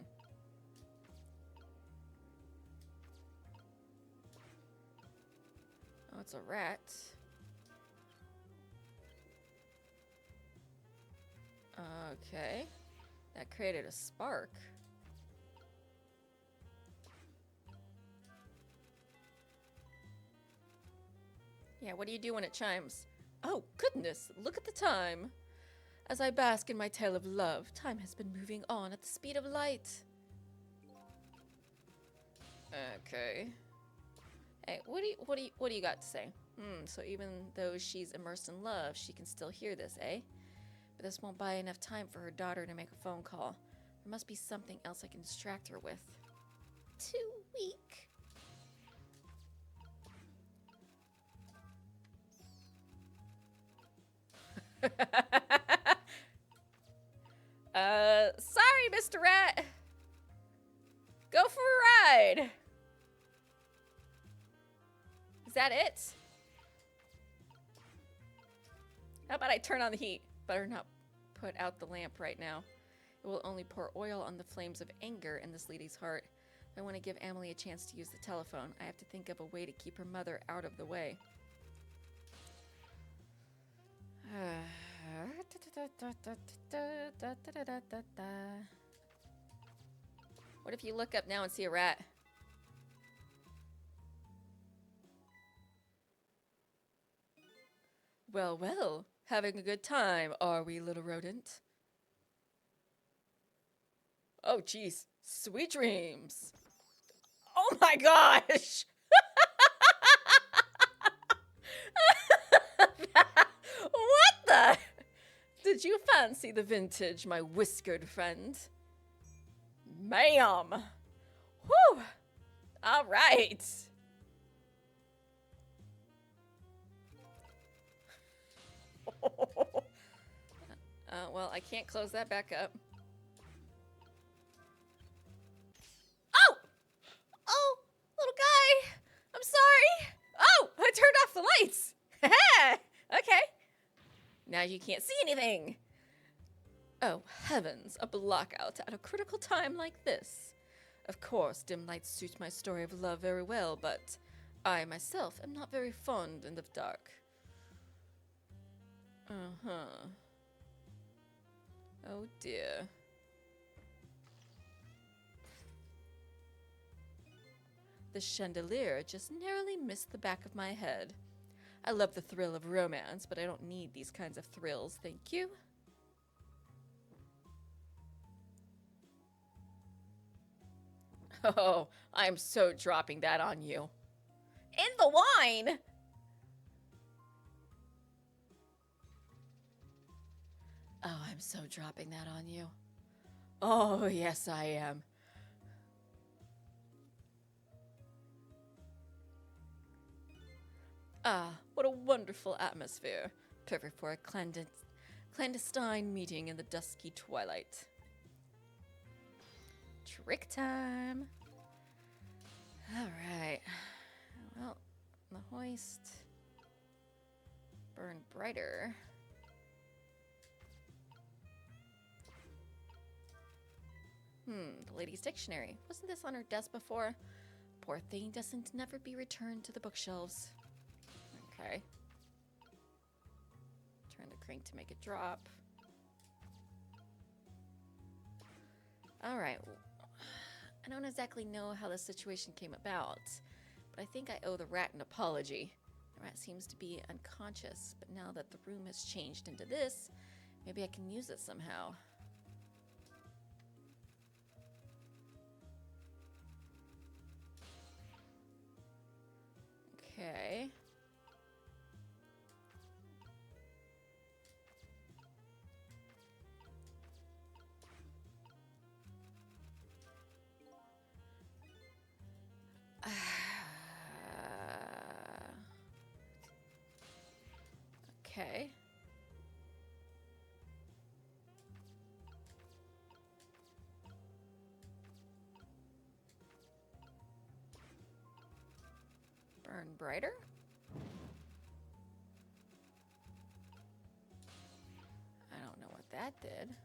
Oh, it's a rat. Okay. That created a spark. Yeah, what do you do when it chimes? Oh, goodness, look at the time. As I bask in my tale of love, time has been moving on at the speed of light. Okay. Hey, what do you got to say? So even though she's immersed in love, she can still hear this, eh? But this won't buy enough time for her daughter to make a phone call. There must be something else I can distract her with. Too weak. Sorry, Mr. Rat. Go for a ride. Is that it? How about I turn on the heat? Better not put out the lamp right now. It will only pour oil on the flames of anger in this lady's heart. If I want to give Emily a chance to use the telephone, I have to think of a way to keep her mother out of the way. What if you look up now and see a rat? Well, well, having a good time, are we, little rodent? Oh, jeez. Sweet dreams. Oh my gosh! What the? Did you fancy the vintage, my whiskered friend? Ma'am. Whew. All right. Well, I can't close that back up. Oh! Oh, little guy. I'm sorry. Oh, I turned off the lights. Okay. Now you can't see anything. Oh, heavens, a blackout at a critical time like this. Of course, dim lights suit my story of love very well, but I myself am not very fond in the dark. Uh-huh. Oh dear. The chandelier just narrowly missed the back of my head. I love the thrill of romance, but I don't need these kinds of thrills, thank you. Oh, I'm so dropping that on you. In the wine? Oh, I'm so dropping that on you. Oh, yes, I am. Ah, what a wonderful atmosphere. Perfect for a clandestine meeting in the dusky twilight. Trick time. All right. Well, the hoist burned brighter. The lady's dictionary. Wasn't this on her desk before? Poor thing doesn't never be returned to the bookshelves. Okay. Turn the crank to make it drop. Alright. I don't exactly know how this situation came about, but I think I owe the rat an apology. The rat seems to be unconscious, but now that the room has changed into this, maybe I can use it somehow. Okay. Okay. brighter? I don't know what that did.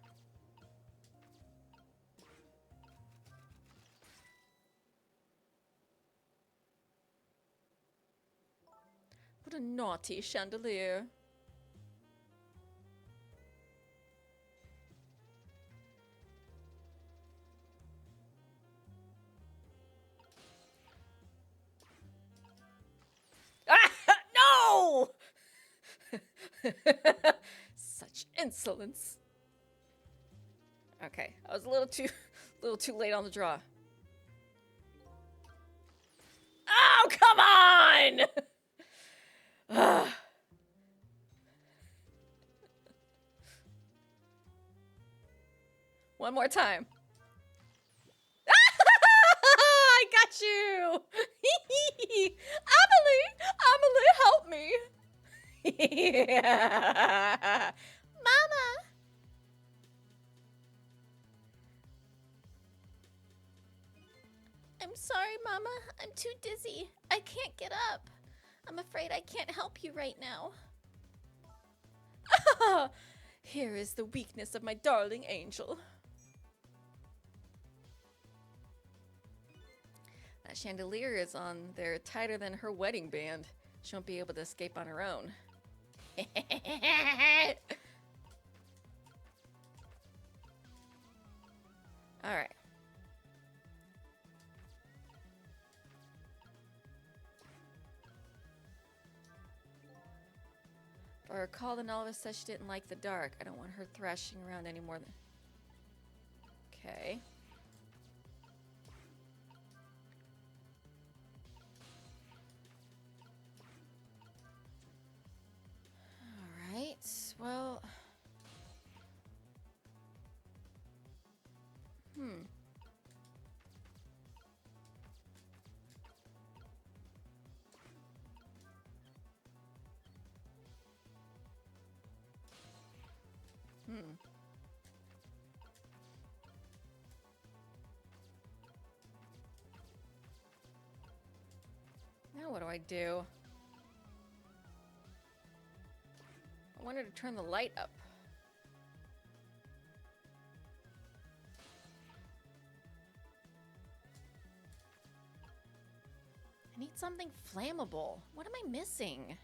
What a naughty chandelier. No! Such insolence. Okay, I was a little too late on the draw. Oh, come on! One more time. I got you! Amelie, help me! Mama! I'm sorry, Mama. I'm too dizzy. I can't get up. I'm afraid I can't help you right now. Here is the weakness of my darling angel. That chandelier is on there tighter than her wedding band. She won't be able to escape on her own. Alright. If I recall, the novelist said she didn't like the dark. I don't want her thrashing around any more than... Okay. Alright, well... Now what do I do? I wanted to turn the light up. I need something flammable. What am I missing?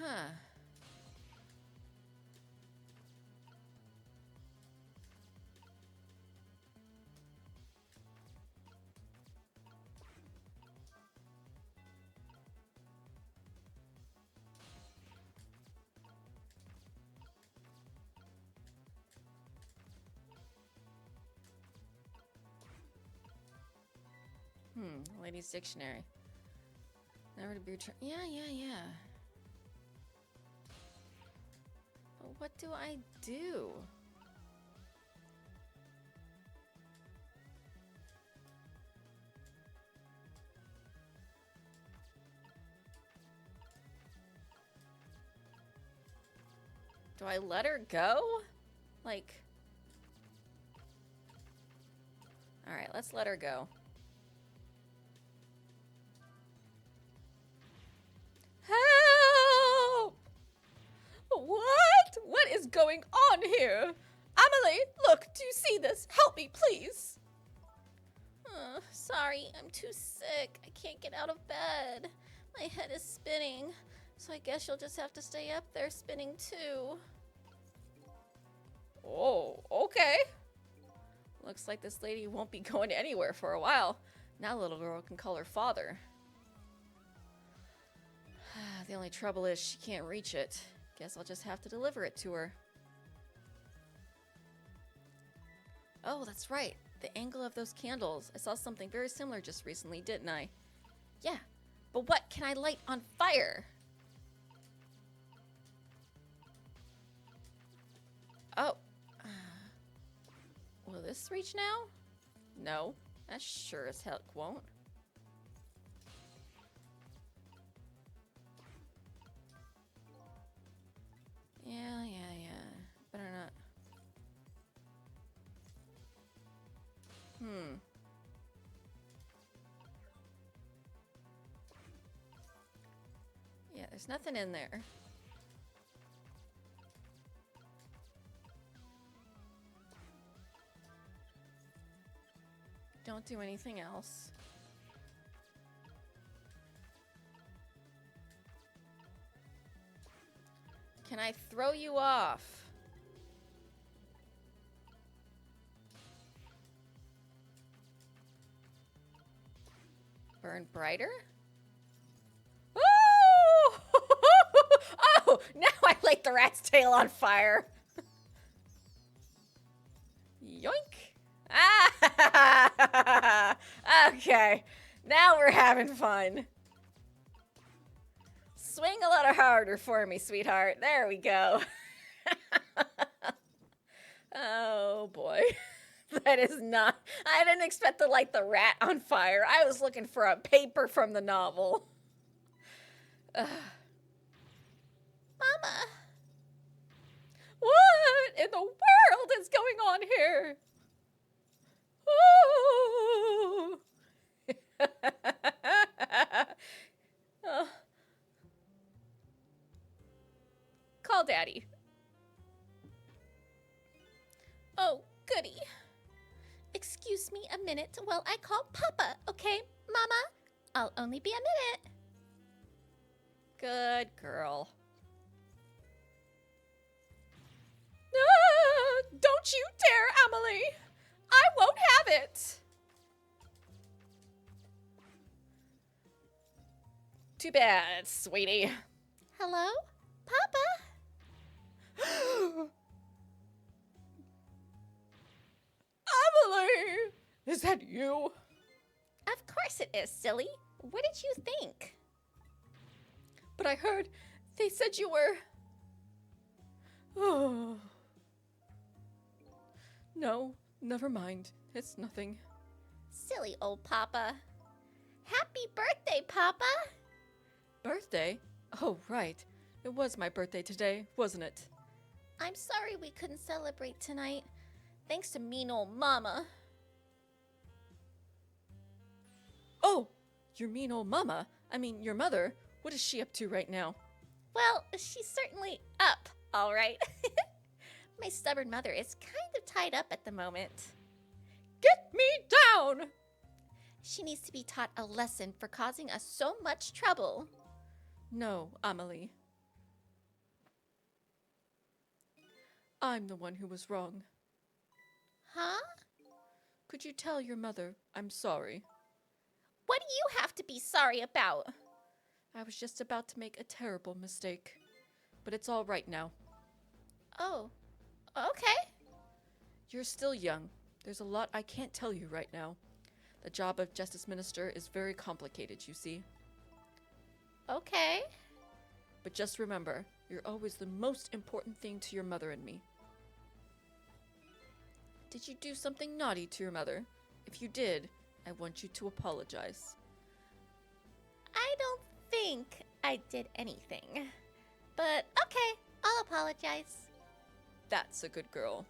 Huh. Ladies' dictionary. Never to be returned. Yeah. But what do I do? Do I let her go? Like... Alright, let's let her go. Help! What? What is going on here? Amelie, look, do you see this? Help me, please. Sorry, I'm too sick. I can't get out of bed. My head is spinning, so I guess you'll just have to stay up there spinning too. Oh, okay. Looks like this lady won't be going anywhere for a while. Now little girl can call her father. The only trouble is she can't reach it. Guess I'll just have to deliver it to her. Oh, that's right. The angle of those candles. I saw something very similar just recently, didn't I? Yeah, but what can I light on fire? Oh. Will this reach now? No, that sure as heck won't. Yeah. Better not. There's nothing in there. Don't do anything else. Can I throw you off? Burn brighter? Oh! Oh! Now I light the rat's tail on fire. Yoink. Ah! Okay. Now we're having fun. Swing a little harder for me, sweetheart. There we go. Oh, boy. That is not... I didn't expect to light the rat on fire. I was looking for a paper from the novel. Mama. What in the world is going on here? Oh. Call Daddy. Oh, goody. Excuse me a minute while I call Papa, okay, Mama? I'll only be a minute. Good girl. Don't you dare, Emily! I won't have it! Too bad, sweetie. Hello? Papa? Emily! Is that you? Of course it is, silly. What did you think? But I heard they said you were... Oh. No, never mind. It's nothing. Silly old Papa. Happy birthday, Papa! Birthday? Oh, right. It was my birthday today, wasn't it? I'm sorry we couldn't celebrate tonight. Thanks to mean old Mama. Oh, your mean old Mama? I mean, your mother. What is she up to right now? Well, she's certainly up, all right. My stubborn mother is kind of tied up at the moment. Get me down! She needs to be taught a lesson for causing us so much trouble. No, Amelie. I'm the one who was wrong. Huh? Could you tell your mother I'm sorry? What do you have to be sorry about? I was just about to make a terrible mistake. But it's all right now. Oh, okay. You're still young. There's a lot I can't tell you right now. The job of Justice Minister is very complicated, you see. Okay. But just remember, you're always the most important thing to your mother and me. Did you do something naughty to your mother? If you did, I want you to apologize. I don't think I did anything. But okay, I'll apologize. That's a good girl.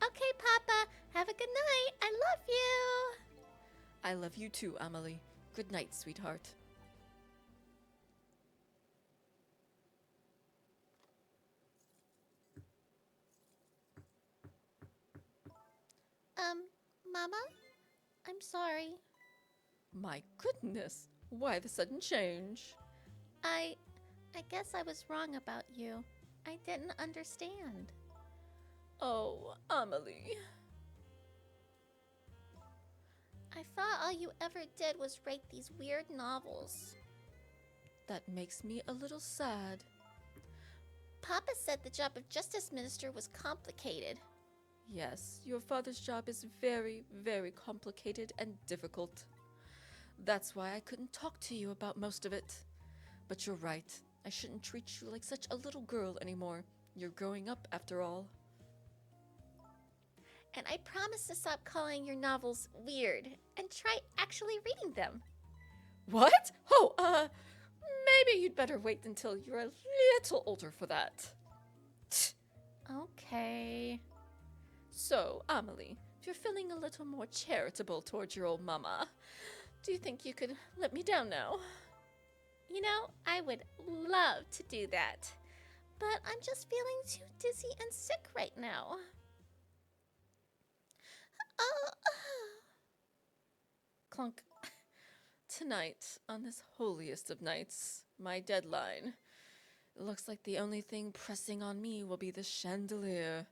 Okay, Papa. Have a good night. I love you. I love you too, Amelie. Good night, sweetheart. Mama? I'm sorry. My goodness. Why the sudden change? I guess I was wrong about you. I didn't understand. Oh, Amelie. I thought all you ever did was write these weird novels. That makes me a little sad. Papa said the job of Justice Minister was complicated. Yes, your father's job is very, very complicated and difficult. That's why I couldn't talk to you about most of it. But you're right. I shouldn't treat you like such a little girl anymore. You're growing up after all. And I promise to stop calling your novels weird and try actually reading them. What? Oh, maybe you'd better wait until you're a little older for that. Okay. So, Amelie, if you're feeling a little more charitable towards your old mama, do you think you could let me down now? You know, I would love to do that. But I'm just feeling too dizzy and sick right now. Oh. Clunk. Tonight, on this holiest of nights, my deadline. It looks like the only thing pressing on me will be the chandelier.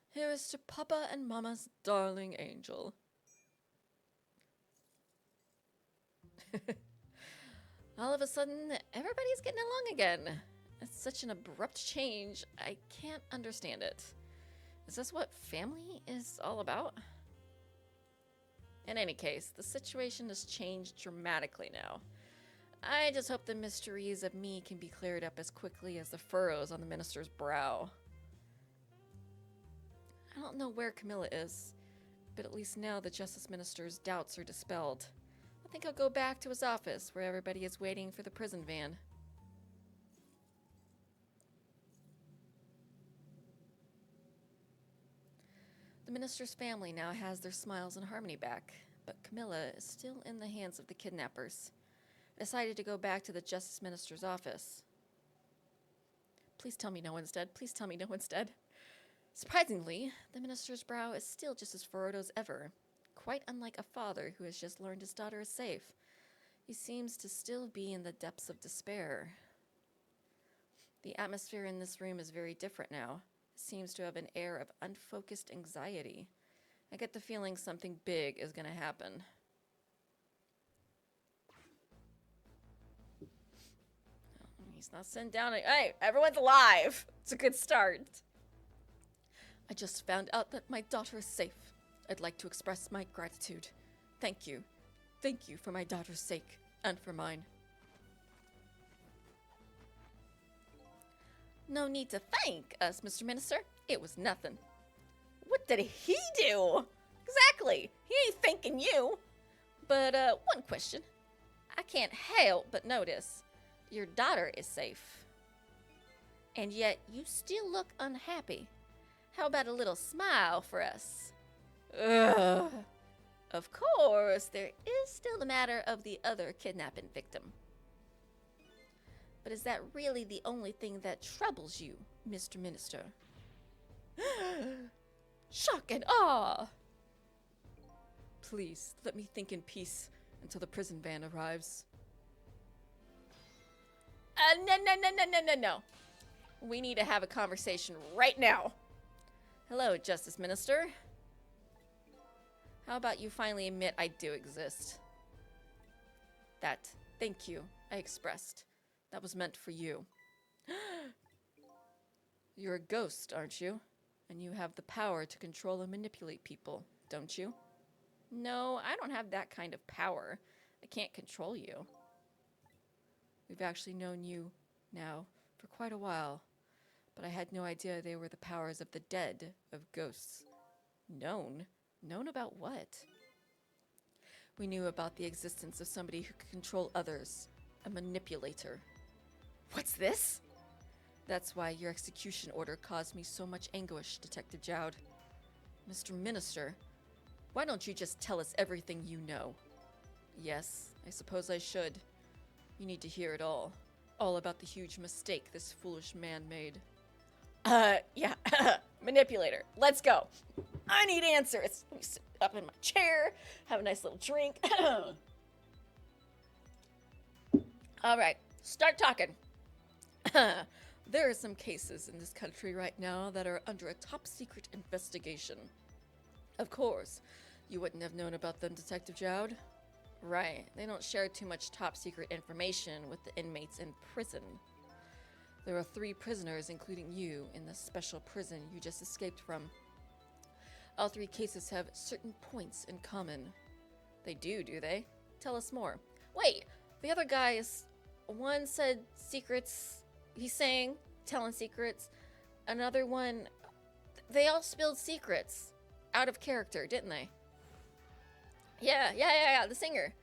Here is to Papa and Mama's darling angel. All of a sudden, everybody's getting along again. It's such an abrupt change, I can't understand it. Is this what family is all about? In any case, the situation has changed dramatically now. I just hope the mysteries of me can be cleared up as quickly as the furrows on the minister's brow. I don't know where Kamila is, but at least now the Justice Minister's doubts are dispelled. I think I'll go back to his office where everybody is waiting for the prison van. The minister's family now has their smiles and harmony back, but Kamila is still in the hands of the kidnappers. I decided to go back to the Justice Minister's office. Please tell me no one's dead. Please tell me no one's dead. Surprisingly, the minister's brow is still just as furrowed as ever, quite unlike a father who has just learned his daughter is safe. He seems to still be in the depths of despair. The atmosphere in this room is very different now. It seems to have an air of unfocused anxiety. I get the feeling something big is going to happen. He's not sitting down. Hey, everyone's alive. It's a good start. I just found out that my daughter is safe. I'd like to express my gratitude. Thank you. Thank you for my daughter's sake and for mine. No need to thank us, Mr. Minister. It was nothing. What did he do? Exactly. He ain't thanking you. But one question. I can't help but notice your daughter is safe. And yet you still look unhappy. How about a little smile for us? Ugh. Of course, there is still the matter of the other kidnapping victim. But is that really the only thing that troubles you, Mr. Minister? Shock and awe! Please, let me think in peace until the prison van arrives. No. We need to have a conversation right now. Hello, Justice Minister. How about you finally admit I do exist? That, thank you, I expressed. That was meant for you. You're a ghost, aren't you? And you have the power to control and manipulate people, don't you? No, I don't have that kind of power. I can't control you. We've actually known you now for quite a while, but I had no idea they were the powers of the dead, of ghosts. Known? Known about what? We knew about the existence of somebody who could control others, a manipulator. What's this? That's why your execution order caused me so much anguish, Detective Jowd. Mr. Minister, why don't you just tell us everything you know? Yes, I suppose I should. You need to hear it all. All about the huge mistake this foolish man made. Yeah, manipulator. Let's go. I need answers. Let me sit up in my chair, have a nice little drink. All right, start talking. There are some cases in this country right now that are under a top secret investigation. Of course, you wouldn't have known about them, Detective Jowd. Right, they don't share too much top secret information with the inmates in prison. There are 3 prisoners, including you, in the special prison you just escaped from. All 3 cases have certain points in common. They do they? Tell us more. Wait, the other guys, one said secrets, he's saying, telling secrets. Another one, they all spilled secrets. Out of character, didn't they? Yeah, the singer.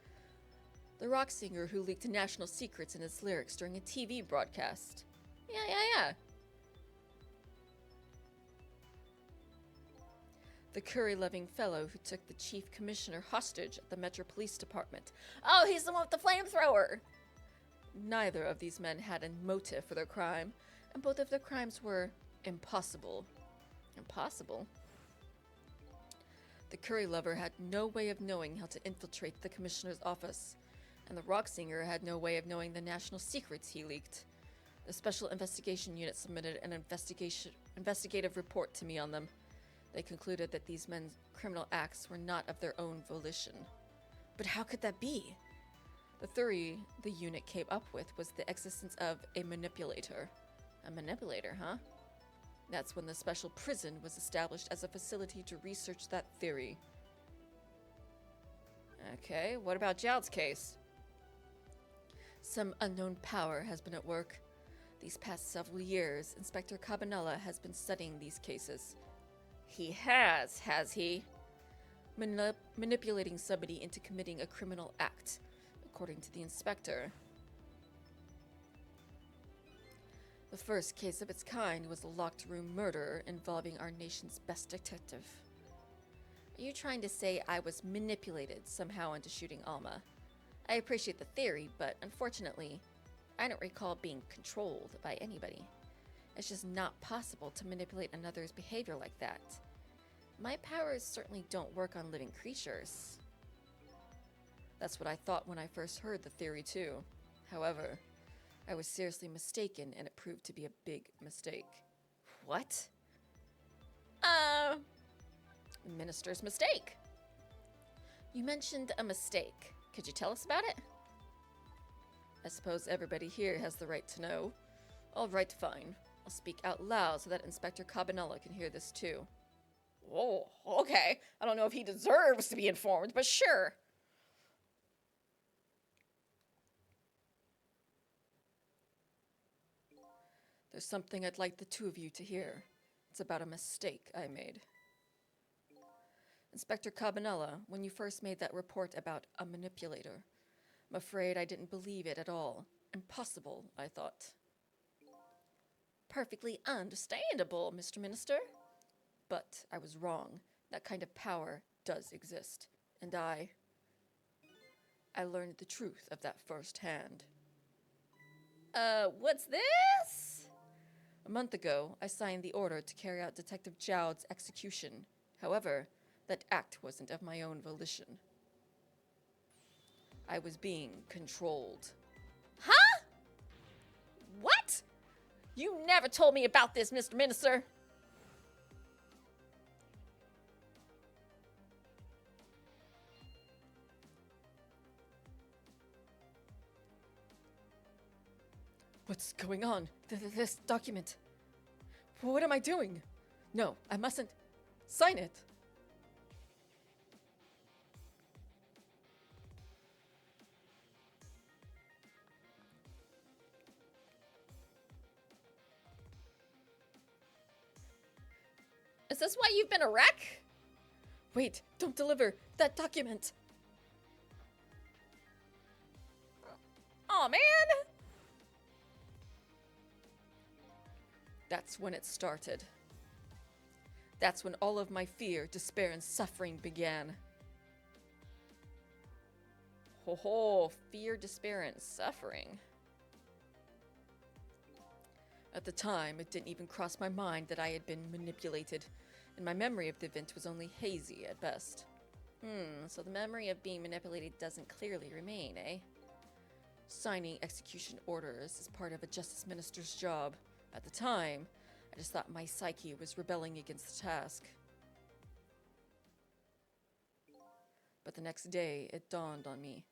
The rock singer who leaked national secrets in his lyrics during a TV broadcast. Yeah. The curry-loving fellow who took the chief commissioner hostage at the Metro Police Department. Oh, he's the one with the flamethrower! Neither of these men had a motive for their crime, and both of their crimes were impossible. Impossible? The curry lover had no way of knowing how to infiltrate the commissioner's office, and the rock singer had no way of knowing the national secrets he leaked. The Special Investigation Unit submitted an investigative report to me on them. They concluded that these men's criminal acts were not of their own volition. But how could that be? The theory the unit came up with was the existence of a manipulator. A manipulator, huh? That's when the special prison was established as a facility to research that theory. Okay, what about Jowd's case? Some unknown power has been at work. These past several years, Inspector Kamila has been studying these cases. He has he? Manipulating somebody into committing a criminal act, according to the inspector. The first case of its kind was a locked room murder involving our nation's best detective. Are you trying to say I was manipulated somehow into shooting Alma? I appreciate the theory, but unfortunately, I don't recall being controlled by anybody. It's just not possible to manipulate another's behavior like that. My powers certainly don't work on living creatures. That's what I thought when I first heard the theory too. However, I was seriously mistaken and it proved to be a big mistake. What? Minister's mistake. You mentioned a mistake. Could you tell us about it? I suppose everybody here has the right to know. All right, fine. I'll speak out loud so that Inspector Kamila can hear this too. Oh, okay. I don't know if he deserves to be informed, but sure. There's something I'd like the two of you to hear. It's about a mistake I made. Inspector Kamila, when you first made that report about a manipulator, I'm afraid I didn't believe it at all. Impossible, I thought. Perfectly understandable, Mr. Minister. But I was wrong. That kind of power does exist. And I learned the truth of that firsthand. What's this? A month ago, I signed the order to carry out Detective Jowd's execution. However, that act wasn't of my own volition. I was being controlled. Huh? What? You never told me about this, Mr. Minister. What's going on? This document. What am I doing? No, I mustn't sign it. Is this why you've been a wreck? Wait, don't deliver that document. Aw, man! That's when it started. That's when all of my fear, despair, and suffering began. Ho ho, fear, despair, and suffering. At the time, it didn't even cross my mind that I had been manipulated, and my memory of the event was only hazy at best. So the memory of being manipulated doesn't clearly remain, eh? Signing execution orders is part of a justice minister's job. At the time, I just thought my psyche was rebelling against the task. But the next day, it dawned on me.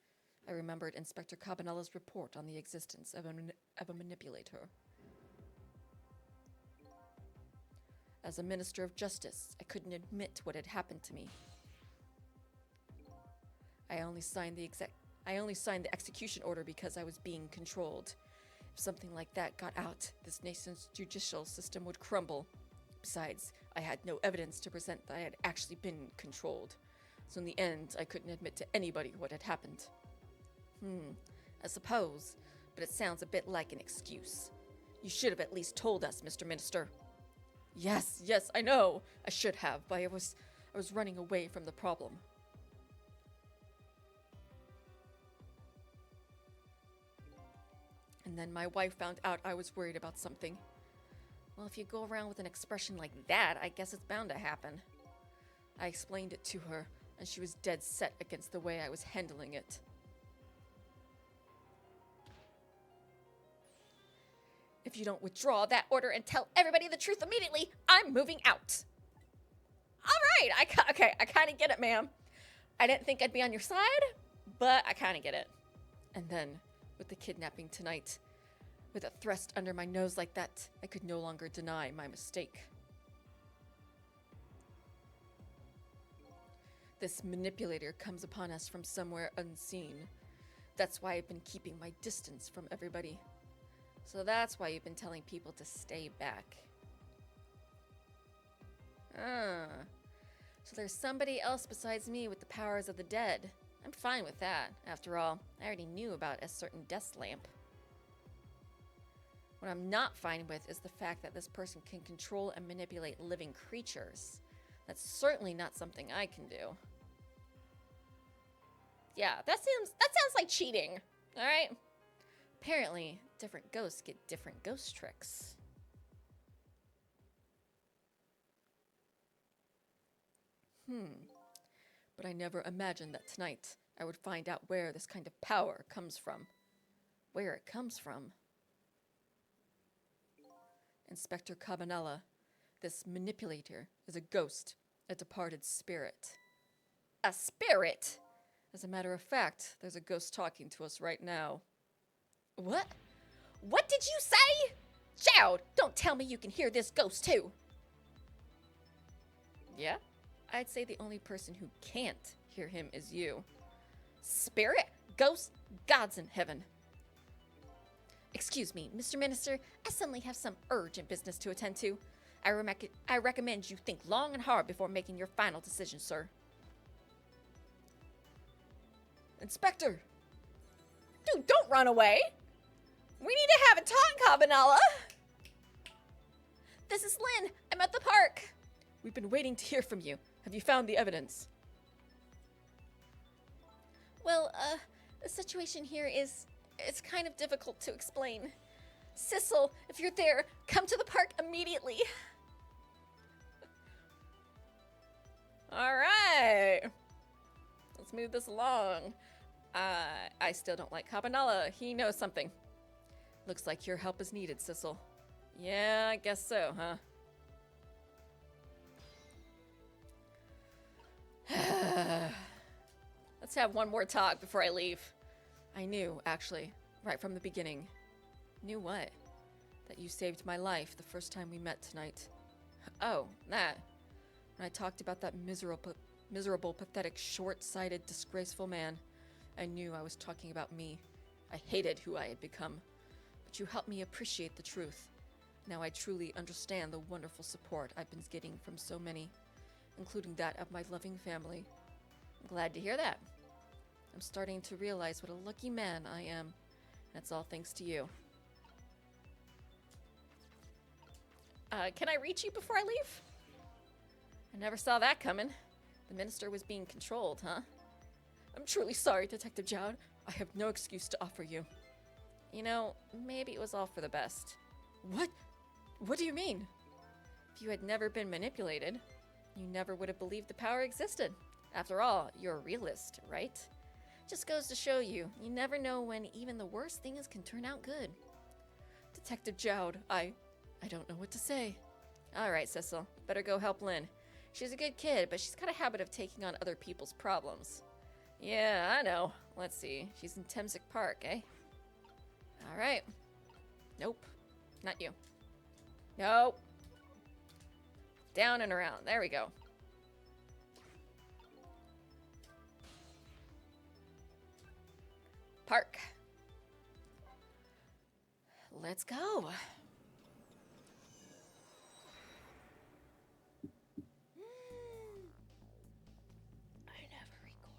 I remembered Inspector Kamila's report on the existence of a manipulator. As a minister of justice, I couldn't admit what had happened to me. I only signed the execution order because I was being controlled. If something like that got out, this nation's judicial system would crumble. Besides, I had no evidence to present that I had actually been controlled. So in the end, I couldn't admit to anybody what had happened. I suppose, but it sounds a bit like an excuse. You should have at least told us, Mr. Minister. Yes, I know. I should have, but I was running away from the problem. And then my wife found out I was worried about something. Well, if you go around with an expression like that, I guess it's bound to happen. I explained it to her, and she was dead set against the way I was handling it. If you don't withdraw that order and tell everybody the truth immediately, I'm moving out. All right, I kind of get it, ma'am. I didn't think I'd be on your side, but I kind of get it. And then, with the kidnapping tonight, with it thrust under my nose like that, I could no longer deny my mistake. This manipulator comes upon us from somewhere unseen. That's why I've been keeping my distance from everybody. So that's why you've been telling people to stay back. So there's somebody else besides me with the powers of the dead. I'm fine with that. After all, I already knew about a certain death lamp. What I'm not fine with is the fact that this person can control and manipulate living creatures. That's certainly not something I can do. Yeah, that sounds like cheating. All right? Apparently, different ghosts get different ghost tricks. But I never imagined that tonight I would find out where this kind of power comes from. Where it comes from. Inspector Kamila, this manipulator, is a ghost, a departed spirit. A spirit? As a matter of fact, there's a ghost talking to us right now. What? What did you say? Jowd, don't tell me you can hear this ghost too. Yeah? I'd say the only person who can't hear him is you. Spirit? Ghost? Gods in heaven. Excuse me, Mr. Minister, I suddenly have some urgent business to attend to. I recommend you think long and hard before making your final decision, sir. Inspector! Dude, don't run away! We need to have a talk, Kamila! This is Lynn. I'm at the park. We've been waiting to hear from you. Have you found the evidence? Well, the situation here is... It's kind of difficult to explain. Sissel, if you're there, come to the park immediately. All right. Let's move this along. I still don't like Kamila. He knows something. Looks like your help is needed, Sissel. Yeah, I guess so, huh? Let's have one more talk before I leave. I knew, actually, right from the beginning. Knew what? That you saved my life the first time we met tonight. Oh, that. When I talked about that miserable, pathetic, short-sighted, disgraceful man, I knew I was talking about me. I hated who I had become. But you helped me appreciate the truth. Now I truly understand the wonderful support I've been getting from so many, including that of my loving family. I'm glad to hear that. I'm starting to realize what a lucky man I am. That's all thanks to you. Can I reach you before I leave? I never saw that coming. The minister was being controlled, huh? I'm truly sorry, Detective Jowd. I have no excuse to offer you. You know, maybe it was all for the best. What? What do you mean? If you had never been manipulated, you never would have believed the power existed. After all, you're a realist, right? Just goes to show you, you never know when even the worst things can turn out good. Detective Jowd, I don't know what to say. All right, Sissel, better go help Lynn. She's a good kid, but she's got a habit of taking on other people's problems. Yeah, I know. Let's see. She's in Temsic Park, eh? All right. Nope. Not you. Nope. Down and around. There we go. Park. Let's go. I never recorded.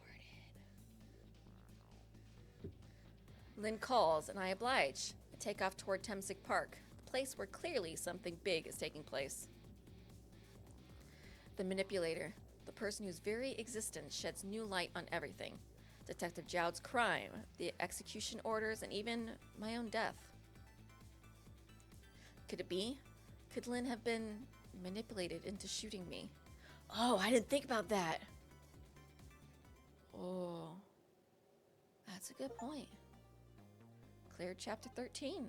Lynn calls, and I oblige. I take off toward Temsic Park, a place where clearly something big is taking place. The manipulator, the person whose very existence sheds new light on everything. Detective Jowd's crime, the execution orders, and even my own death. Could it be? Could Lynn have been manipulated into shooting me? Oh, I didn't think about that. Oh, that's a good point. Cleared chapter 13.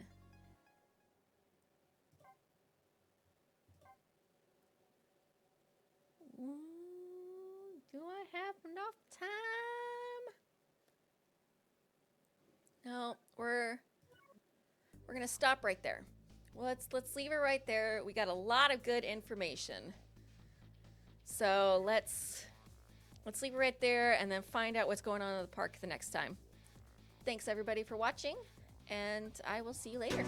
Do I have enough time? No, we're gonna stop right there. Well, let's leave it right there. We got a lot of good information. So let's leave it right there and then find out what's going on in the park the next time. Thanks everybody for watching, and I will see you later.